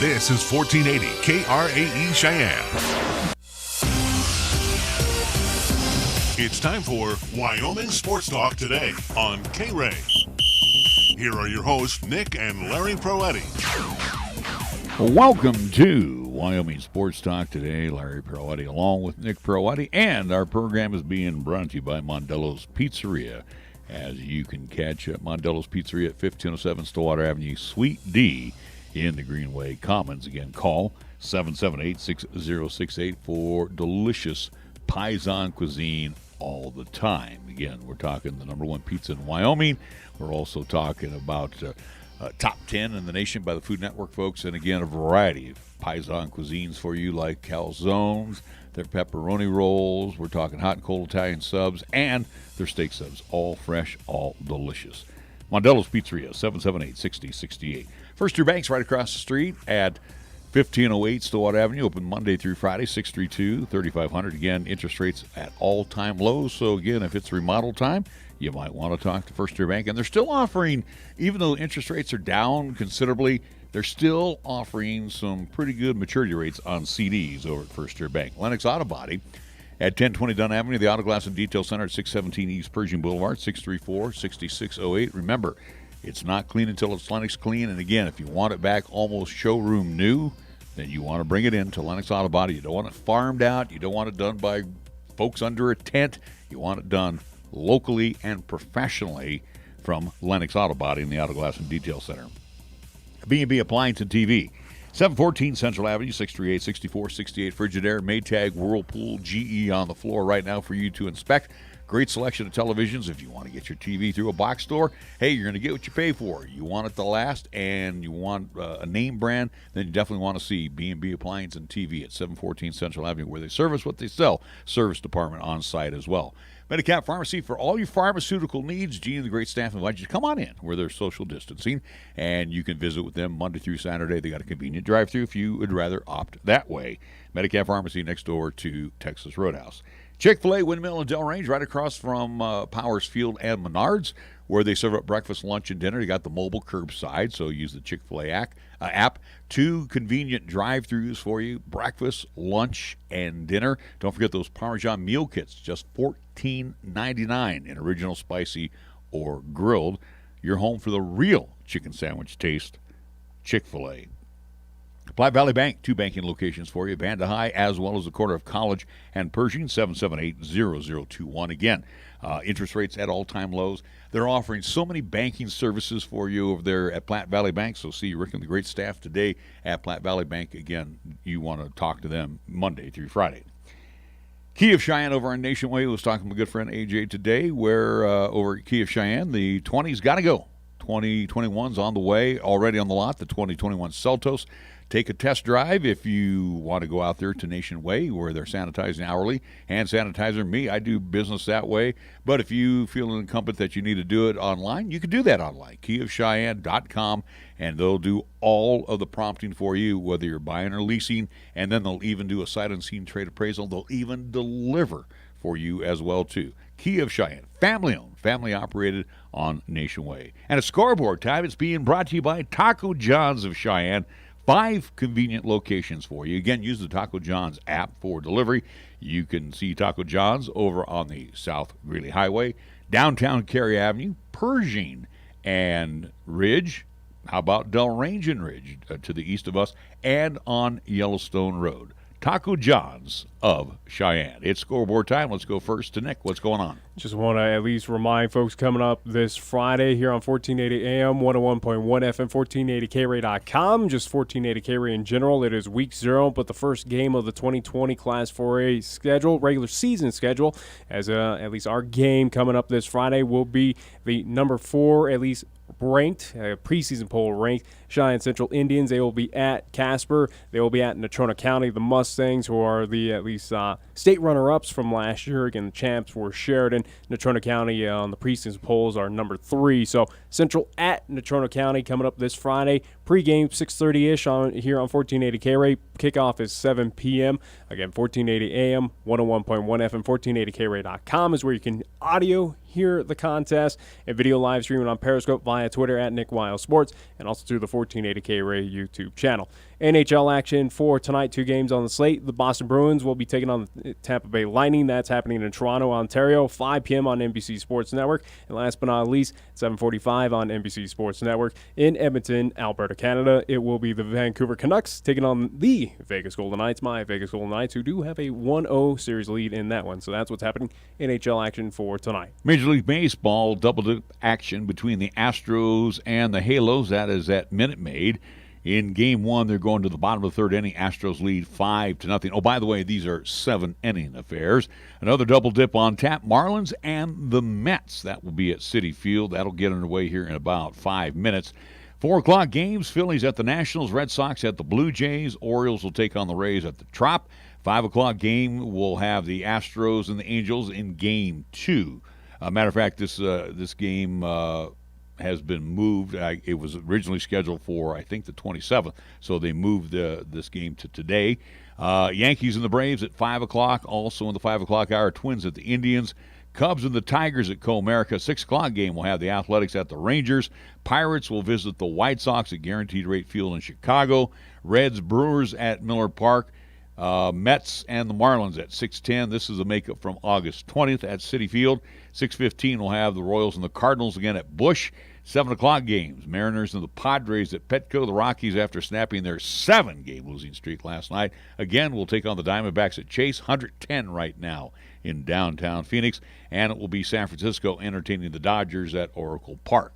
This is 1480 KRAE Cheyenne. It's time for Wyoming Sports Talk today on KRAE. Here are your hosts, Nick and Larry Proetti. Welcome to Wyoming Sports Talk today. Larry Proetti along with Nick Proetti, and our program is being brought to you by Mondello's Pizzeria. As you can catch at Mondello's Pizzeria at 1507 Stillwater Avenue, Suite D in the Greenway Commons. Again, call 778-6068 for delicious Paisan cuisine all the time. Again, we're talking the number one pizza in Wyoming. We're also talking about top 10 in the nation by the Food Network folks. And again, a variety of Paisan cuisines for you, like calzones, their pepperoni rolls. We're talking hot and cold Italian subs and their steak subs. All fresh, all delicious. Mondello's Pizzeria, 778-6068. First Year Bank's right across the street at 1508 Stillwater Avenue, open Monday through Friday, 632-3500. Again, interest rates at all-time lows. So, again, if it's remodel time, you might want to talk to First Year Bank. And they're still offering, even though interest rates are down considerably, they're still offering some pretty good maturity rates on CDs over at First Year Bank. Lennox Auto Body at 1020 Dunn Avenue, the Auto Glass and Detail Center at 617 East Pershing Boulevard, 634-6608. Remember, it's not clean until it's Lennox clean. And again, if you want it back almost showroom new, then you want to bring it in to Lennox Auto Body. You don't want it farmed out. You don't want it done by folks under a tent. You want it done locally and professionally from Lennox Auto Body in the Auto Glass and Detail Center. B&B Appliance and TV, 714 Central Avenue, 638-6468 Frigidaire, Maytag, Whirlpool, GE on the floor right now for you to inspect. Great selection of televisions. If you want to get your TV through a box store, hey, you're going to get what you pay for. You want it to last and you want a name brand, then you definitely want to see B&B Appliance and TV at 714 Central Avenue, where they service what they sell. Service department on site as well. Medicap Pharmacy, for all your pharmaceutical needs. Gene and the great staff invite you to come on in where there's social distancing, and you can visit with them Monday through Saturday. They got a convenient drive-through if you would rather opt that way. Medicap Pharmacy next door to Texas Roadhouse. Chick-fil-A, Windmill, and Delrange, right across from Powers Field and Menards, where they serve up breakfast, lunch, and dinner. You got the mobile curbside, so use the Chick-fil-A app. 2 convenient drive-thrus for you, breakfast, lunch, and dinner. Don't forget those Parmesan meal kits, just $14.99 in original, spicy, or grilled. You're home for the real chicken sandwich taste, Chick-fil-A. Platte Valley Bank, 2 banking locations for you, Banda High as well as the corner of College and Pershing, 778-0021. Again, interest rates at all-time lows. They're offering so many banking services for you over there at Platte Valley Bank, so see Rick and the great staff today at Platte Valley Bank. Again, you want to talk to them Monday through Friday. Key of Cheyenne over on Nation Way was talking to my good friend AJ today, where over at Key of Cheyenne, the 20's got to go. 2021's on the way, already on the lot, the 2021 Seltos. Take a test drive if you want to go out there to Nation Way, where they're sanitizing hourly. Hand sanitizer, me, I do business that way. But if you feel incumbent that you need to do it online, you can do that online. KeyofCheyenne.com, and they'll do all of the prompting for you, whether you're buying or leasing. And then they'll even do a sight unseen trade appraisal. They'll even deliver for you as well, too. Key of Cheyenne, family-owned, family-operated on Nation Way. And at scoreboard time, it's being brought to you by Taco John's of Cheyenne. 5 convenient locations for you. Again, use the Taco John's app for delivery. You can see Taco John's over on the South Greeley Highway, downtown KRAE Avenue, Pershing and Ridge. How about Delrange and Ridge to the east of us, and on Yellowstone Road. Taco John's of Cheyenne. It's scoreboard time. Let's go first to Nick. What's going on? Just want to at least remind folks coming up this Friday here on 1480 AM, 101.1 FM, 1480KRAE.com, just 1480 KRAE in general. It is week 0, but the first game of the 2020 Class 4A schedule, regular season schedule, as at least our game coming up this Friday will be the number 4, at least ranked, preseason poll ranked, Cheyenne Central Indians. They will be at Casper. They will be at Natrona County. The Mustangs, who are the at least state runner-ups from last year. Again, the champs were Sheridan. Natrona County on the preseason polls are number 3. So Central at Natrona County coming up this Friday. Pre-game 6:30-ish here on 1480 KRAE. Kickoff is 7 p.m. Again, 1480 AM, 101.1 FM, 1480KRAE.com is where you can audio hear the contest and video live streaming on Periscope via Twitter at Nick Wiles Sports, and also through the 1480 KRAE YouTube channel. NHL action for tonight, 2 games on the slate. The Boston Bruins will be taking on the Tampa Bay Lightning. That's happening in Toronto, Ontario, 5 p.m. on NBC Sports Network. And last but not least, 7:45 on NBC Sports Network in Edmonton, Alberta, Canada. It will be the Vancouver Canucks taking on the Vegas Golden Knights, my Vegas Golden Knights, who do have a 1-0 series lead in that one. So that's what's happening in NHL action for tonight. Major League Baseball double-dip action between the Astros and the Halos. That is at Minute Maid. In Game 1, they're going to the bottom of the third inning. Astros lead 5-0. Oh, by the way, these are 7-inning affairs. Another double dip on tap, Marlins and the Mets. That will be at Citi Field. That'll get underway here in about 5 minutes. 4 o'clock games, Phillies at the Nationals, Red Sox at the Blue Jays. Orioles will take on the Rays at the Trop. 5 o'clock game, we'll have the Astros and the Angels in Game 2. Matter of fact, this game has been moved. It was originally scheduled for, I think, the 27th, so they moved this game to today. Yankees and the Braves at 5 o'clock. Also in the 5 o'clock hour, Twins at the Indians. Cubs and the Tigers at Comerica. 6 o'clock game, we'll have the Athletics at the Rangers. Pirates will visit the White Sox at Guaranteed Rate Field in Chicago. Reds, Brewers at Miller Park. Mets and the Marlins at 6:10. This is a makeup from August 20th at Citi Field. 6:15 we'll have the Royals and the Cardinals again at Busch. 7 o'clock games, Mariners and the Padres at Petco. The Rockies, after snapping their 7-game losing streak last night, again will take on the Diamondbacks at Chase. 110 right now in downtown Phoenix. And it will be San Francisco entertaining the Dodgers at Oracle Park.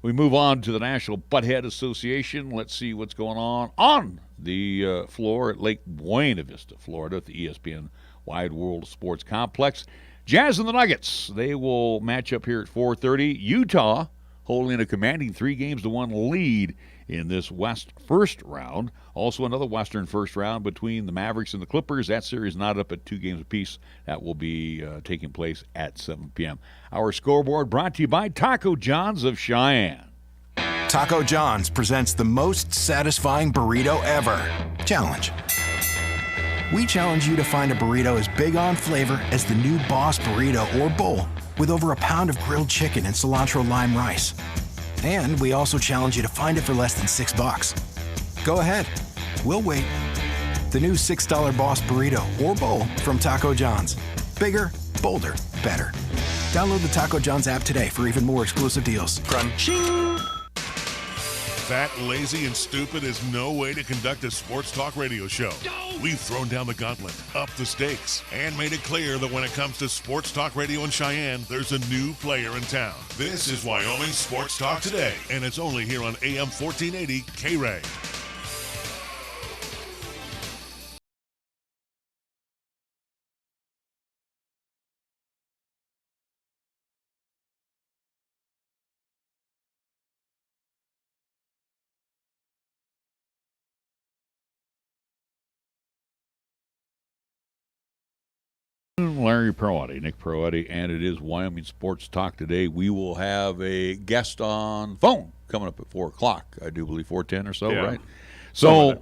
We move on to the National Butthead Association. Let's see what's going on the floor at Lake Buena Vista, Florida, at the ESPN Wide World of Sports Complex. Jazz and the Nuggets, they will match up here at 4:30. Utah holding a commanding 3-1 lead in this West first round. Also another Western first round between the Mavericks and the Clippers. That series not up at 2 games apiece. That will be taking place at 7 p.m. Our scoreboard brought to you by Taco John's of Cheyenne. Taco John's presents the most satisfying burrito ever. Challenge. We challenge you to find a burrito as big on flavor as the new Boss Burrito or Bowl, with over a pound of grilled chicken and cilantro lime rice. And we also challenge you to find it for less than $6. Go ahead. We'll wait. The new $6 Boss Burrito or Bowl from Taco John's. Bigger, bolder, better. Download the Taco John's app today for even more exclusive deals. Crunching. Fat, lazy, and stupid is no way to conduct a sports talk radio show. We've thrown down the gauntlet, upped the stakes, and made it clear that when it comes to sports talk radio in Cheyenne, there's a new player in town. This is Wyoming Sports Talk Today, and it's only here on AM 1480 KRAE. Larry Proetti, Nick Proetti, and it is Wyoming Sports Talk Today. We will have a guest on phone coming up at 4 o'clock, I do believe, 4:10 or so, right? So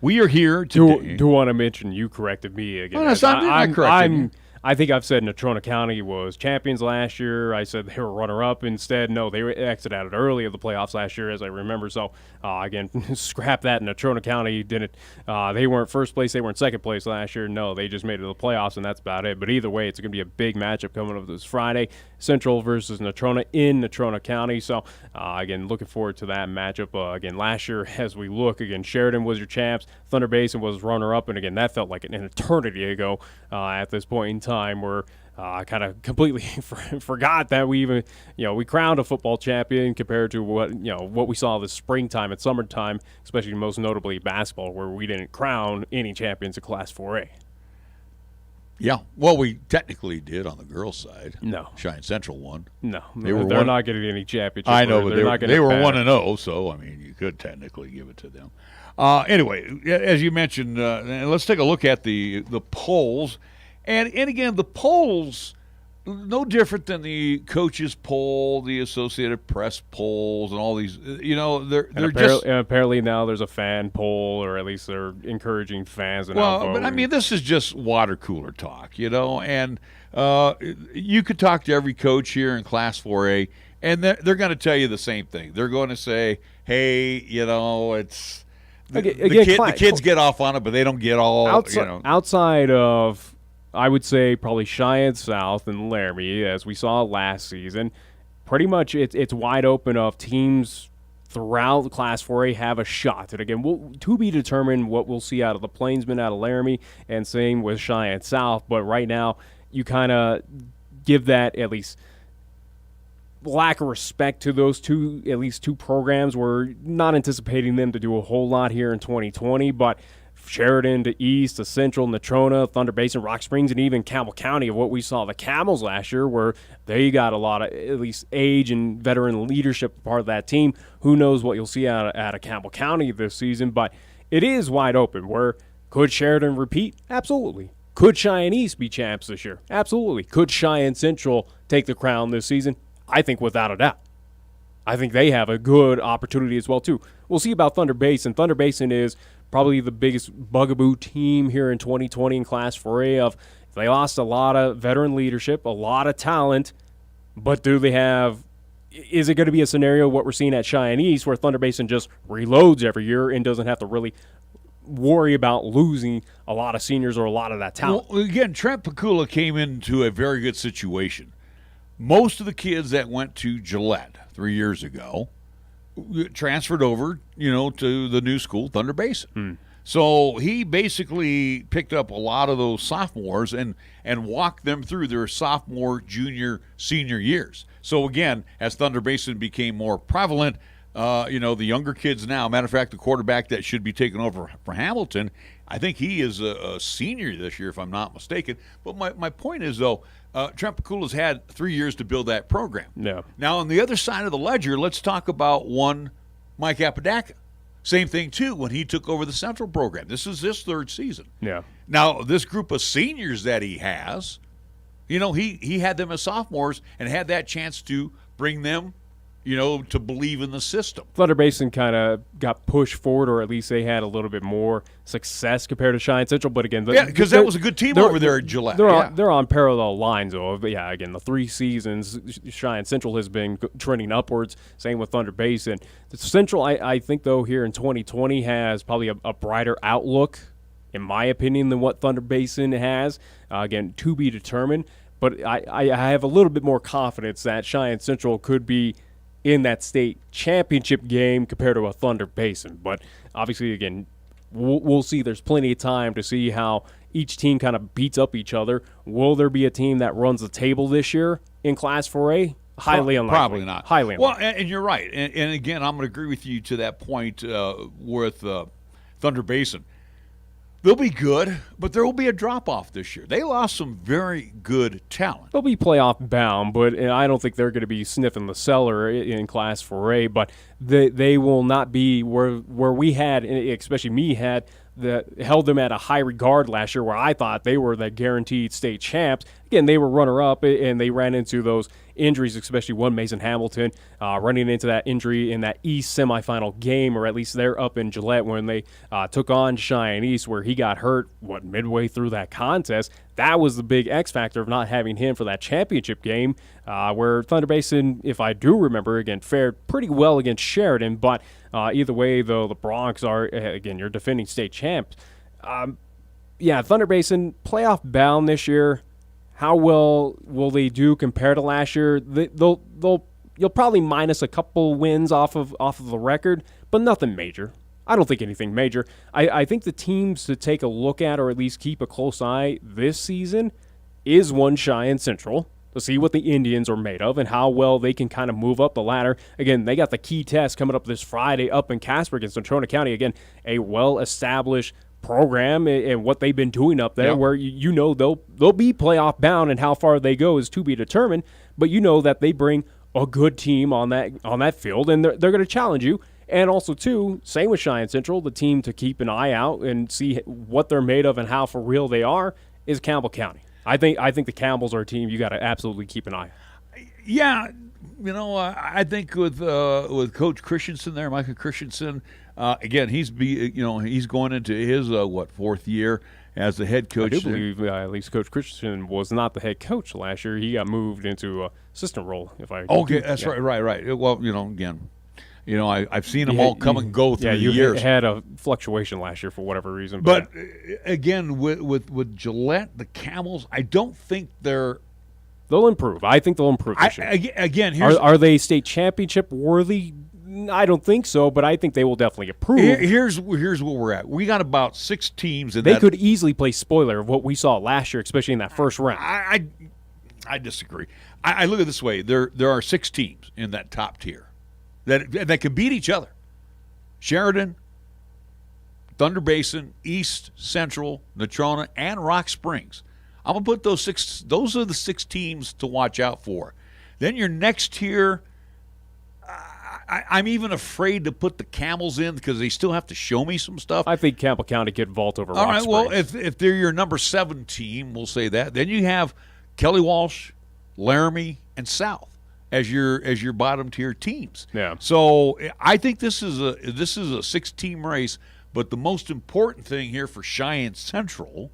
we are here today. Do want to mention you corrected me again. Oh, I think I've said Natrona County was champions last year. I said they were runner-up instead. No, they exited out early of the playoffs last year, as I remember. So, again, scrap that. Natrona County didn't. They weren't first place. They weren't second place last year. No, they just made it to the playoffs, and that's about it. But either way, it's going to be a big matchup coming up this Friday. Central versus Natrona in Natrona County. So, again, looking forward to that matchup. Again, last year, as we look, again, Sheridan was your champs. Thunder Basin was runner-up, and again, that felt like an eternity ago at this point in time, where I kind of completely forgot that we even, we crowned a football champion compared to what we saw this springtime and summertime, especially most notably basketball, where we didn't crown any champions of Class 4A. Yeah, well, we technically did on the girls' side. No, Cheyenne Central won. No, they're not getting any championship. I know, but they were 1-0, so I mean, you could technically give it to them. Anyway, as you mentioned, let's take a look at the polls. And again, the polls, no different than the coaches' poll, the Associated Press polls, and all these. Apparently now there's a fan poll, or at least they're encouraging fans. But I mean, this is just water cooler talk, And you could talk to every coach here in Class 4A, and they're going to tell you the same thing. They're going to say, "Hey, the kids get off on it, but they don't get all outside of, I would say, probably Cheyenne South and Laramie, as we saw last season. Pretty much, it's wide open of teams throughout Class 4A have a shot. And again, to be determined what we'll see out of the Plainsmen, out of Laramie, and same with Cheyenne South. But right now, you kind of give that at least lack of respect to those at least two programs. We're not anticipating them to do a whole lot here in 2020, but Sheridan to East, to Central, Natrona, Thunder Basin, Rock Springs, and even Campbell County of what we saw the Camels last year, where they got a lot of at least age and veteran leadership part of that team. Who knows what you'll see out of Campbell County this season, but it is wide open. Where could Sheridan repeat? Absolutely. Could Cheyenne East be champs this year? Absolutely. Could Cheyenne Central take the crown this season? I think without a doubt. I think they have a good opportunity as well, too. We'll see about Thunder Basin. Thunder Basin is probably the biggest bugaboo team here in 2020 in Class 4A. They lost a lot of veteran leadership, a lot of talent, but do they have – is it going to be a scenario what we're seeing at Cheyenne East where Thunder Basin just reloads every year and doesn't have to really worry about losing a lot of seniors or a lot of that talent? Well, again, Trent Pakula came into a very good situation. Most of the kids that went to Gillette 3 years ago transferred over, to the new school, Thunder Basin. So he basically picked up a lot of those sophomores and walked them through their sophomore, junior, senior years. So again, as Thunder Basin became more prevalent, the younger kids now, matter of fact, the quarterback that should be taking over for Hamilton, I think he is a senior this year, if I'm not mistaken. But my point is, though, Trent Pakula's had 3 years to build that program. Yeah. Now, on the other side of the ledger, let's talk about one Mike Apodaca. Same thing, too, when he took over the Central program. This is his third season. Yeah. Now, this group of seniors that he has, he had them as sophomores and had that chance to bring them to believe in the system. Thunder Basin kind of got pushed forward, or at least they had a little bit more success compared to Cheyenne Central. But again, because that was a good team over there at Gillette. They're on parallel lines, though. But yeah, again, the 3 seasons, Cheyenne Central has been trending upwards. Same with Thunder Basin. The Central, I think, though, here in 2020 has probably a brighter outlook, in my opinion, than what Thunder Basin has. Again, to be determined. But I have a little bit more confidence that Cheyenne Central could be in that state championship game compared to a Thunder Basin. But obviously, again, we'll see. There's plenty of time to see how each team kind of beats up each other. Will there be a team that runs the table this year in Class 4A? Highly unlikely. Probably not. Highly unlikely. Well, and you're right. And again, I'm going to agree with you to that point with Thunder Basin. They'll be good, but there will be a drop-off this year. They lost some very good talent. They'll be playoff bound, but I don't think they're going to be sniffing the cellar in Class 4A, but they will not be where we had, especially me, held them at a high regard last year, where I thought they were the guaranteed state champs. Again, they were runner-up, and they ran into those injuries, especially one Mason Hamilton running into that injury in that East semifinal game, or at least they're up in Gillette when they took on Cheyenne East, where he got hurt, midway through that contest. That was the big X factor of not having him for that championship game, where Thunder Basin, if I do remember, again, fared pretty well against Sheridan, but either way, though, the Broncs are, again, your defending state champs. Thunder Basin, playoff bound this year. How well will they do compared to last year? You'll probably minus a couple wins off of the record, but nothing major. I don't think anything major. I think the teams to take a look at, or at least keep a close eye this season, is one Cheyenne Central, to see what the Indians are made of and how well they can kind of move up the ladder. Again, they got the key test coming up this Friday up in Casper against Natrona County. Again, a well-established program and what they've been doing up there, where they'll be playoff bound, and how far they go is to be determined. But that they bring a good team on that field, and they're going to challenge you. And also, too, same with Cheyenne Central, the team to keep an eye out and see what they're made of and how for real they are is Campbell County. I think the Campbells are a team you got to absolutely keep an eye on. Yeah, I think with Coach Christensen there, Micah Christensen, again, he's going into his fourth year as the head coach. I do believe at least Coach Christensen was not the head coach last year. He got moved into assistant role. That's right. Well, again, You know, I've seen them all come and go through the years. Yeah, you had a fluctuation last year for whatever reason. But again, with Gillette, the Camels, I don't think they'll improve. I think they'll improve this year. Again, are they state championship worthy? I don't think so, but I think they will definitely improve. Here's where we're at. We got about 6 teams. They could easily play spoiler of what we saw last year, especially in that first round. I disagree. I look at it this way. There are 6 teams in that top tier that can beat each other. Sheridan, Thunder Basin, East, Central, Natrona, and Rock Springs. I'm going to put those 6. Those are the 6 teams to watch out for. Then your next tier, I'm even afraid to put the Camels in because they still have to show me some stuff. I think Campbell County could vault over Rock Springs. Well, if they're your number 7 team, we'll say that. Then you have Kelly Walsh, Laramie, and South as your bottom tier teams. Yeah. So I think this is a 6-team race. But the most important thing here for Cheyenne Central,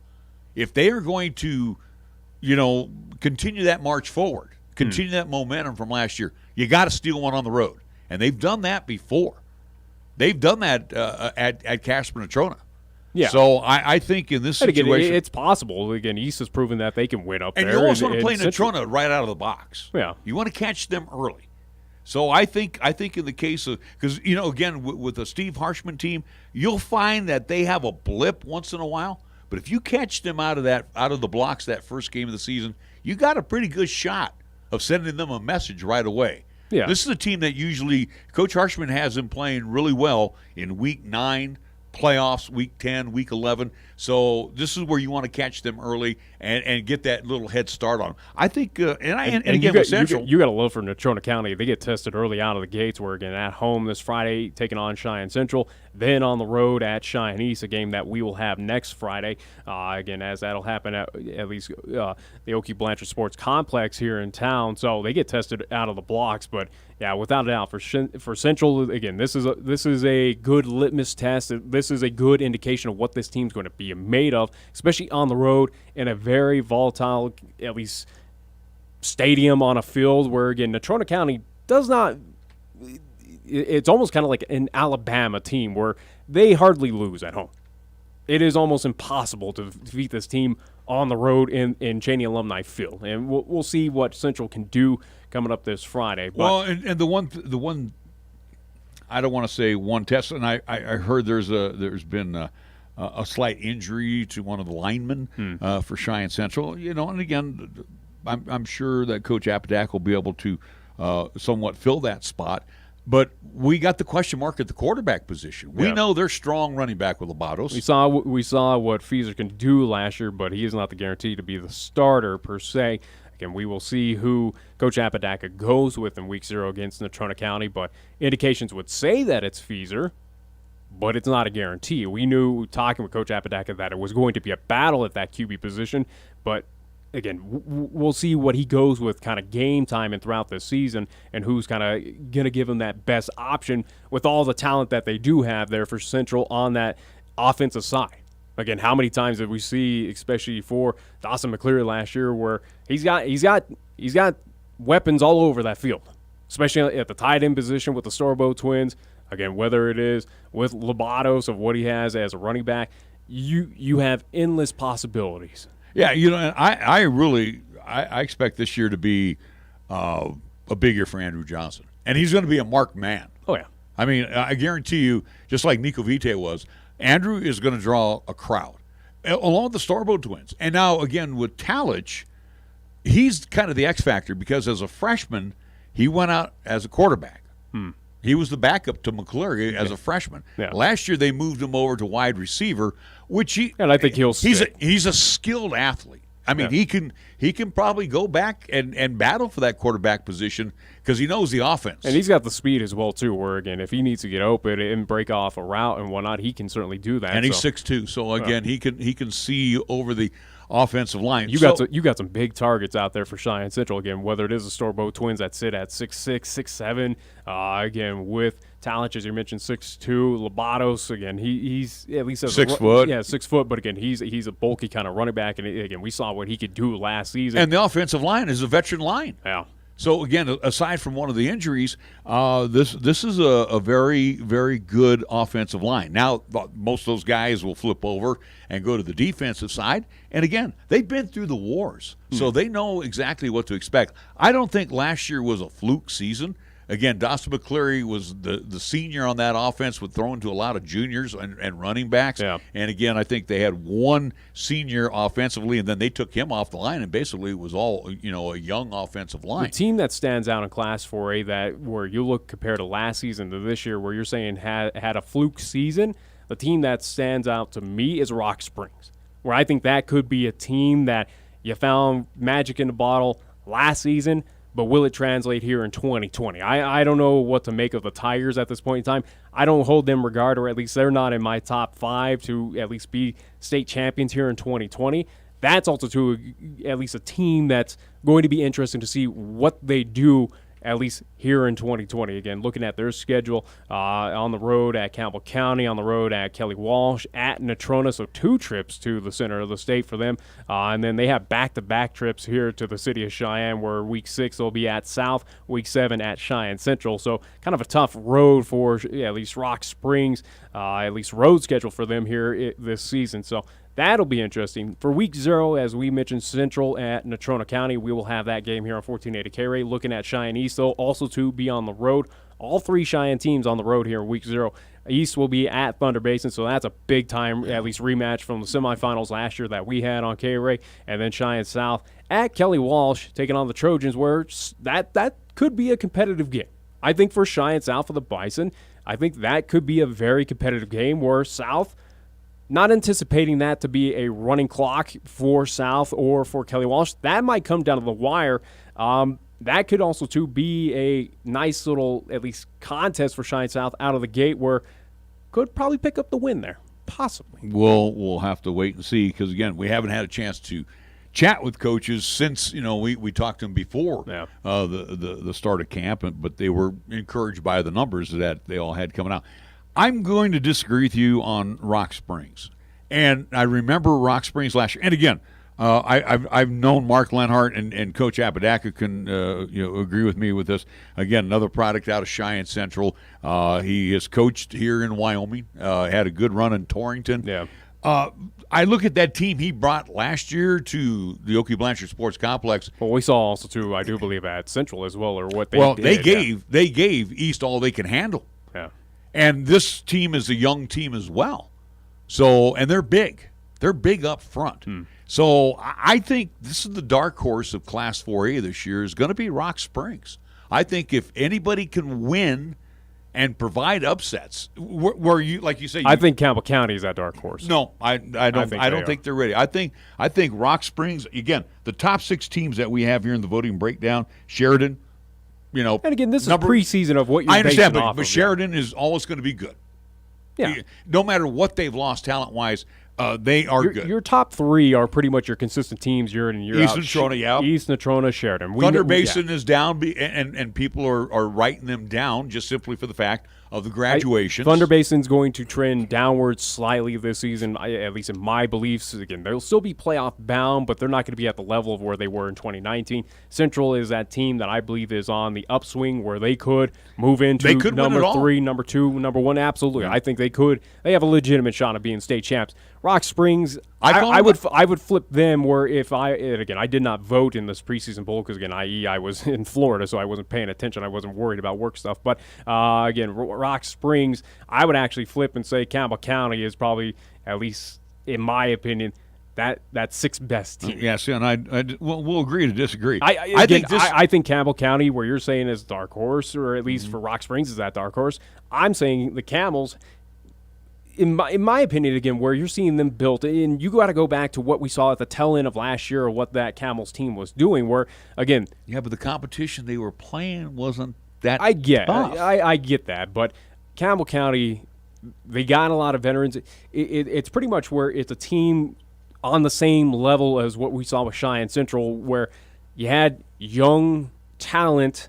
if they are going to, continue that march forward, continue that momentum from last year, you got to steal one on the road, and they've done that before. They've done that at Casper Natrona. Yeah. So I think in this situation, again, it's possible. Again, East has proven that they can win up there. And you always want to play Natrona right out of the box. Yeah. You want to catch them early. So I think in the case of, because again with the Steve Harshman team, you'll find that they have a blip once in a while. But if you catch them out of the blocks that first game of the season, you got a pretty good shot of sending them a message right away. Yeah. This is a team that usually Coach Harshman has them playing really well in week 9. Playoffs, week 10, week 11. So this is where you want to catch them early and get that little head start on them. I think, and again, with Central. You got to love for Natrona County. They get tested early out of the gates. Where, again, at home this Friday, taking on Cheyenne Central. Then on the road at Cheyenne East, a game that we will have next Friday. Again, as that'll happen at least the Okie Blanchard Sports Complex here in town. So they get tested out of the blocks. But, yeah, without a doubt, for Central, again, this is a good litmus test. This is a good indication of what this team's going to be made of, especially on the road in a very volatile, at least, stadium on a field where, again, Natrona County does not – it's almost kind of like an Alabama team where they hardly lose at home. It is almost impossible to defeat this team on the road in Cheney Alumni Field. And we'll see what Central can do coming up this Friday. But, well, and the one I don't want to say one test, and I heard there's been a slight injury to one of the linemen for Cheyenne Central. And again, I'm sure that Coach Apodak will be able to somewhat fill that spot. But we got the question mark at the quarterback position. We know they're strong running back with Labatos. We saw what Feeser can do last year, but he is not the guarantee to be the starter per se. Again, we will see who Coach Apodaca goes with in Week 0 against Natrona County, but indications would say that it's Feeser, but it's not a guarantee. We knew, talking with Coach Apodaca, that it was going to be a battle at that QB position, but again, we'll see what he goes with kind of game time and throughout this season and who's kind of going to give him that best option with all the talent that they do have there for Central on that offensive side. Again, how many times did we see, especially for Dawson McCleary last year, where he's got weapons all over that field, especially at the tight end position with the Storbo twins. Again, whether it is with Labatos of what he has as a running back, you have endless possibilities. Yeah, and I expect this year to be a big year for Andrew Johnson, and he's going to be a marked man. Oh yeah, I mean, I guarantee you, just like Nico Vite was, Andrew is going to draw a crowd, along with the Starbo twins. And now, again, with Talich, he's kind of the X factor because as a freshman, he went out as a quarterback. He was the backup to McCleary as a freshman. Yeah. Last year, they moved him over to wide receiver, which and I think he'll stick. He's a skilled athlete. I mean, he can probably go back and battle for that quarterback position because he knows the offense. And he's got the speed as well, too, where, again, if he needs to get open and break off a route and whatnot, he can certainly do that. And he's 6'2", so, again, he can see over the offensive line. You got some big targets out there for Cheyenne Central, again, whether it is the Storbo twins that sit at 6'6", 6'7", again, with Talich, as you mentioned, 6'2", Labatos, again, he's at least 6 foot. Yeah, 6 foot, but again, he's a bulky kind of running back, and again, we saw what he could do last season. And the offensive line is a veteran line. Yeah. So again, aside from one of the injuries, this is a very, very good offensive line. Now, most of those guys will flip over and go to the defensive side. And again, they've been through the wars, so they know exactly what to expect. I don't think last year was a fluke season. Again, Dawson McCleary was the senior on that offense, with throwing to a lot of juniors and running backs. Yeah. And again, I think they had one senior offensively, and then they took him off the line, and basically it was all a young offensive line. The team that stands out in Class 4A that where you look compared to last season to this year, where you're saying had a fluke season, the team that stands out to me is Rock Springs, where I think that could be a team that you found magic in the bottle last season. But will it translate here in 2020? I don't know what to make of the Tigers at this point in time. I don't hold them regard, or at least they're not in my top 5 to at least be state champions here in 2020. That's also at least a team that's going to be interesting to see what they do at least here in 2020. Again, looking at their schedule, on the road at Campbell County, on the road at Kelly Walsh, at Natrona, so 2 trips to the center of the state for them. And then they have back-to-back trips here to the city of Cheyenne, where Week 6 they'll be at South, Week 7 at Cheyenne Central. So kind of a tough road for at least Rock Springs, at least road schedule for them here this season. So that'll be interesting. For Week 0, as we mentioned, Central at Natrona County, we will have that game here on 1480 KRAE. Looking at Cheyenne East, though, also to be on the road. All 3 Cheyenne teams on the road here in Week 0. East will be at Thunder Basin, so that's a big-time, at least, rematch from the semifinals last year that we had on KRAE. And then Cheyenne South at Kelly Walsh, taking on the Trojans, where that could be a competitive game. I think for Cheyenne South for the Bison, I think that could be a very competitive game where South, not anticipating that to be a running clock for South or for Kelly Walsh. That might come down to the wire. That could also, too, be a nice little, at least, contest for Cheyenne South out of the gate, where could probably pick up the win there, possibly. We'll have to wait and see, because, again, we haven't had a chance to chat with coaches since, we talked to them before the start of camp, but they were encouraged by the numbers that they all had coming out. I'm going to disagree with you on Rock Springs. And I remember Rock Springs last year. And again, I've known Mark Lenhart and Coach Apodaca can agree with me with this. Again, another product out of Cheyenne Central. He has coached here in Wyoming, had a good run in Torrington. Yeah. I look at that team he brought last year to the Oakey Blanchard Sports Complex. Well, we saw also, too, I do believe, at Central as well, or what they did. They gave East all they can handle. Yeah. And this team is a young team as well. So, and they're big. They're big up front. So I think this is the dark horse of Class 4A this year is going to be Rock Springs. I think if anybody can win and provide upsets, where you, like you say, I think Campbell County is that dark horse. No, I don't think they're ready. I think Rock Springs, again, the top 6 teams that we have here in the voting breakdown, Sheridan, and again, this is preseason of what you're basing off but of. Sheridan is always going to be good. Yeah. No matter what they've lost talent-wise, they are good. Your top 3 are pretty much your consistent teams year in and year East out. Natrona, East Natrona, Sheridan. Thunder Basin is down, and people are writing them down just simply for the fact of the graduations. Thunder Basin's going to trend downwards slightly this season, at least in my beliefs. Again, they'll still be playoff bound, but they're not going to be at the level of where they were in 2019. Central is that team that I believe is on the upswing, where they could move into number 3, number 2, number 1. Absolutely, I think they could. They have a legitimate shot of being state champs. Rock Springs, I would flip them. Where I did not vote in this preseason poll because again, I was in Florida, so I wasn't paying attention. I wasn't worried about work stuff. But again, Rock Springs, I would actually flip and say Campbell County is probably, at least in my opinion, that 6th best team. Yes, and we'll agree to disagree. I think Campbell County, where you're saying is dark horse, or at least for Rock Springs is that dark horse. I'm saying the Camels. In my opinion, again, where you're seeing them built, and you got to go back to what we saw at the tail end of last year, or what that Camels team was doing. Where again, but the competition they were playing wasn't that. I get that, but Campbell County, they got a lot of veterans. It's pretty much where it's a team on the same level as what we saw with Cheyenne Central, where you had young talent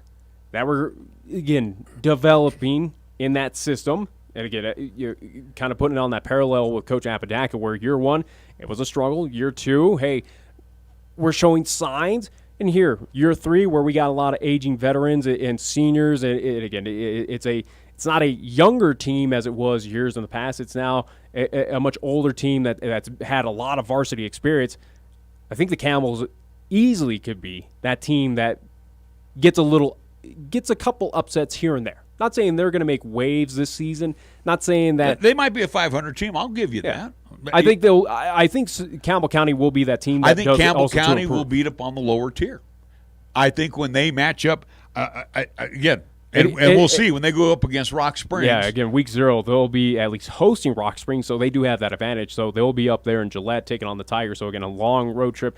that were again developing in that system. And again, you're kind of putting it on that parallel with Coach Apodaca, where year 1, it was a struggle. Year 2, hey, we're showing signs. And here, year 3, where we got a lot of aging veterans and seniors, and it's not a younger team as it was years in the past. It's now a much older team that's had a lot of varsity experience. I think the Camels easily could be that team that gets a couple upsets here and there. Not saying they're going to make waves this season. Not saying that they might be a 500 team. I'll give you that. I think Campbell County will be that team. I think Campbell County will beat up on the lower tier. I think when they match up again, and we'll see when they go up against Rock Springs. Yeah, again, week 0, they'll be at least hosting Rock Springs, so they do have that advantage. So they'll be up there in Gillette taking on the Tigers. So again, a long road trip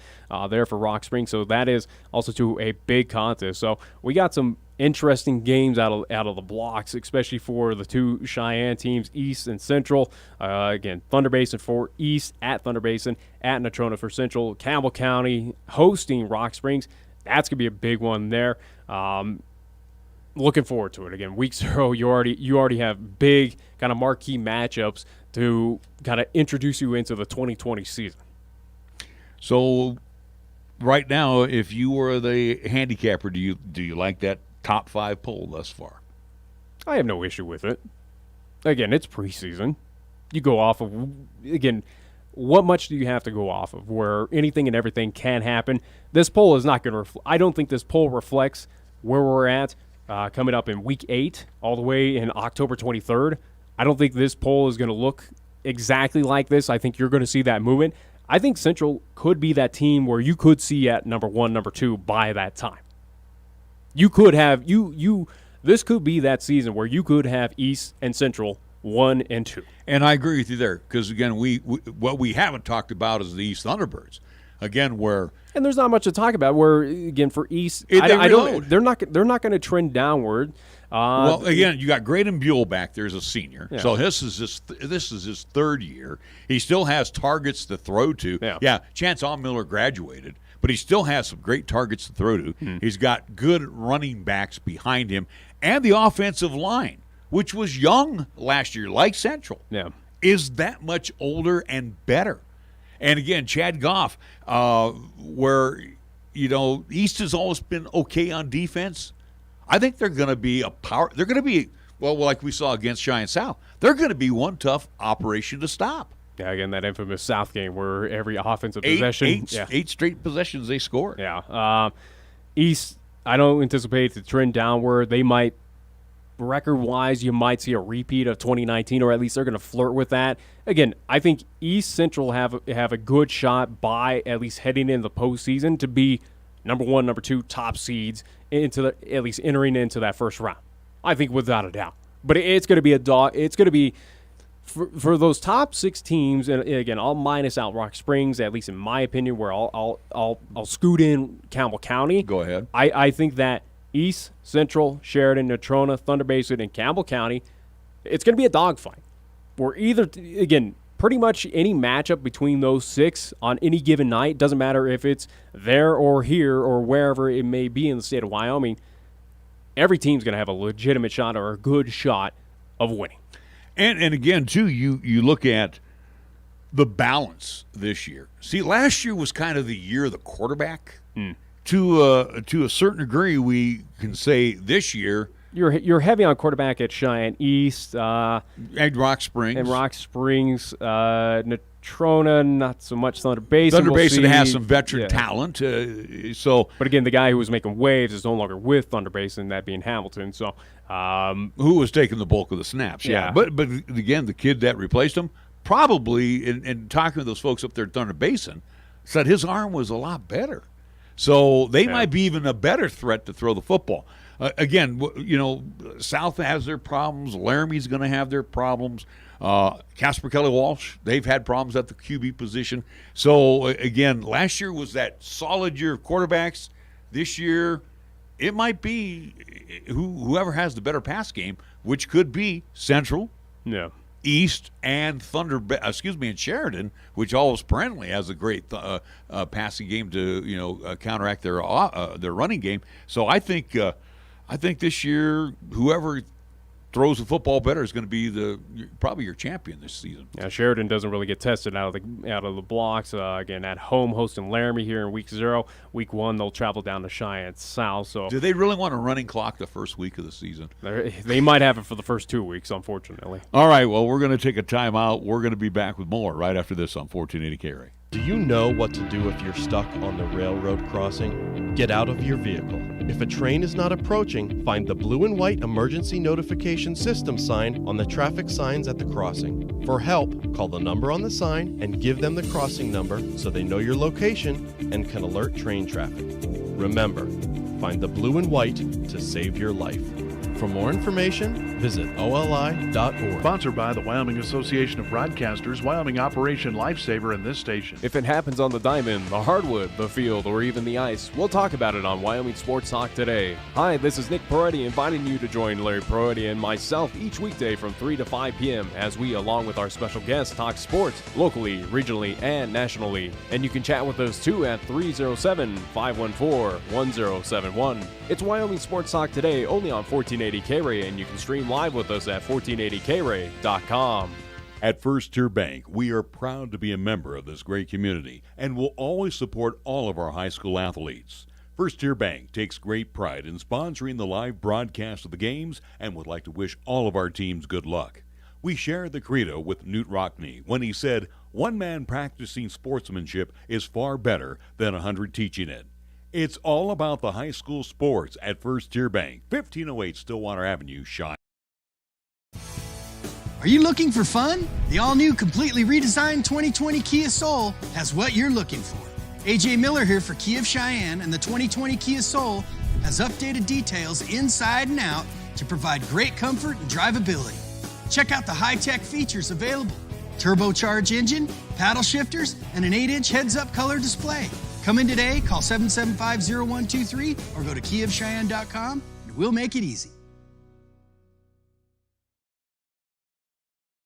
there for Rock Springs. So that is also to a big contest. So we got some interesting games out of the blocks, especially for the 2 Cheyenne teams, East and Central. Again, Thunder Basin for East, at Thunder Basin, at Natrona for Central. Campbell County hosting Rock Springs. That's going to be a big one there. Looking forward to it. Again, week 0, you already have big kind of marquee matchups to kind of introduce you into the 2020 season. So right now, if you were the handicapper, do you like that top 5 poll thus far? I have no issue with it. Again, it's preseason. You go off of, again, what much do you have to go off of where anything and everything can happen? This poll is not going to I don't think this poll reflects where we're at coming up in week 8 all the way in October 23rd. I don't think this poll is going to look exactly like this. I think you're going to see that movement. I think Central could be that team where you could see at number 1, number 2 by that time. You could have this could be that season where you could have East and Central 1 and 2. And I agree with you there because again, we what we haven't talked about is the East Thunderbirds. Again, and there's not much to talk about. Where again for East, they're not going to trend downward. Well, again, you got Graydon Buell back there as a senior, so this is his 3rd year. He still has targets to throw to. Yeah, Chance Allmiller graduated, but he still has some great targets to throw to. He's got good running backs behind him, and the offensive line, which was young last year, like Central, is that much older and better. And again, Chad Goff, where East has always been okay on defense. I think they're going to be a power. They're going to be like we saw against Cheyenne South. They're going to be one tough operation to stop. Yeah, again, that infamous South game where every offensive possession, 8 straight possessions they scored. Yeah, East, I don't anticipate to trend downward. They might. Record-wise, you might see a repeat of 2019, or at least they're going to flirt with that. Again, I think East Central have a good shot by at least heading into the postseason to be number 1, number 2 top seeds at least entering into that first round. I think without a doubt. But it's going to be it's going to be for those top 6 teams, and again, I'll minus out Rock Springs, at least in my opinion, where I'll scoot in Campbell County. Go ahead. I think that East, Central, Sheridan, Natrona, Thunder Basin, and Campbell County, it's going to be a dogfight. Where again, pretty much any matchup between those 6 on any given night, doesn't matter if it's there or here or wherever it may be in the state of Wyoming, every team's going to have a legitimate shot or a good shot of winning. And again, too, you look at the balance this year. See, last year was kind of the year of the quarterback. To a certain degree, we can say this year you're heavy on quarterback at Cheyenne East and Rock Springs. Natrona, not so much. Thunder Basin. Thunder Basin has some veteran talent. But again, the guy who was making waves is no longer with Thunder Basin, that being Hamilton. So who was taking the bulk of the snaps? Yeah. But again, the kid that replaced him probably, in talking to those folks up there at Thunder Basin, said his arm was a lot better. So they might be even a better threat to throw the football. Again, South has their problems. Laramie's going to have their problems. Casper Kelly Walsh, they've had problems at the QB position. So, again, last year was that solid year of quarterbacks. This year, it might be whoever has the better pass game, which could be Central, East, and and Sheridan, which always perennially has a great passing game to counteract their running game. So I think this year, whoever throws the football better is going to be probably your champion this season. Yeah, Sheridan doesn't really get tested out of the blocks. Again, at home hosting Laramie here in week 0. Week 1, they'll travel down to Cheyenne South. So do they really want a running clock the first week of the season? They might have it for the first 2 weeks, unfortunately. All right, well, we're going to take a timeout. We're going to be back with more right after this on 1480 KRAE. Do you know what to do if you're stuck on the railroad crossing? Get out of your vehicle. If a train is not approaching, find the blue and white emergency notification system sign on the traffic signs at the crossing. For help, call the number on the sign and give them the crossing number so they know your location and can alert train traffic. Remember, find the blue and white to save your life. For more information, visit oli.org. Sponsored by the Wyoming Association of Broadcasters, Wyoming Operation Lifesaver, and this station. If it happens on the diamond, the hardwood, the field, or even the ice, we'll talk about it on Wyoming Sports Talk today. Hi, this is Nick Peretti inviting you to join Larry Peretti and myself each weekday from 3 to 5 p.m. as we, along with our special guests, talk sports locally, regionally, and nationally. And you can chat with us too at 307-514-1071. It's Wyoming Sports Talk today, only on 1480 KRAE, and you can stream live with us at 1480KRAE.com. At First Tier Bank, we are proud to be a member of this great community and will always support all of our high school athletes. First Tier Bank takes great pride in sponsoring the live broadcast of the games and would like to wish all of our teams good luck. We share the credo with Newt Rockney when he said, "One man practicing sportsmanship is far better than 100 teaching it." It's all about the high school sports at First Tier Bank, 1508 Stillwater Avenue, Cheyenne. Are you looking for fun? The all-new, completely redesigned 2020 Kia Soul has what you're looking for. AJ Miller here for Kia of Cheyenne, and the 2020 Kia Soul has updated details inside and out to provide great comfort and drivability. Check out the high-tech features available. Turbocharged engine, paddle shifters, and an 8-inch heads-up color display. Come in today, call 775-0123, or go to KiaofCheyenne.com, and we'll make it easy.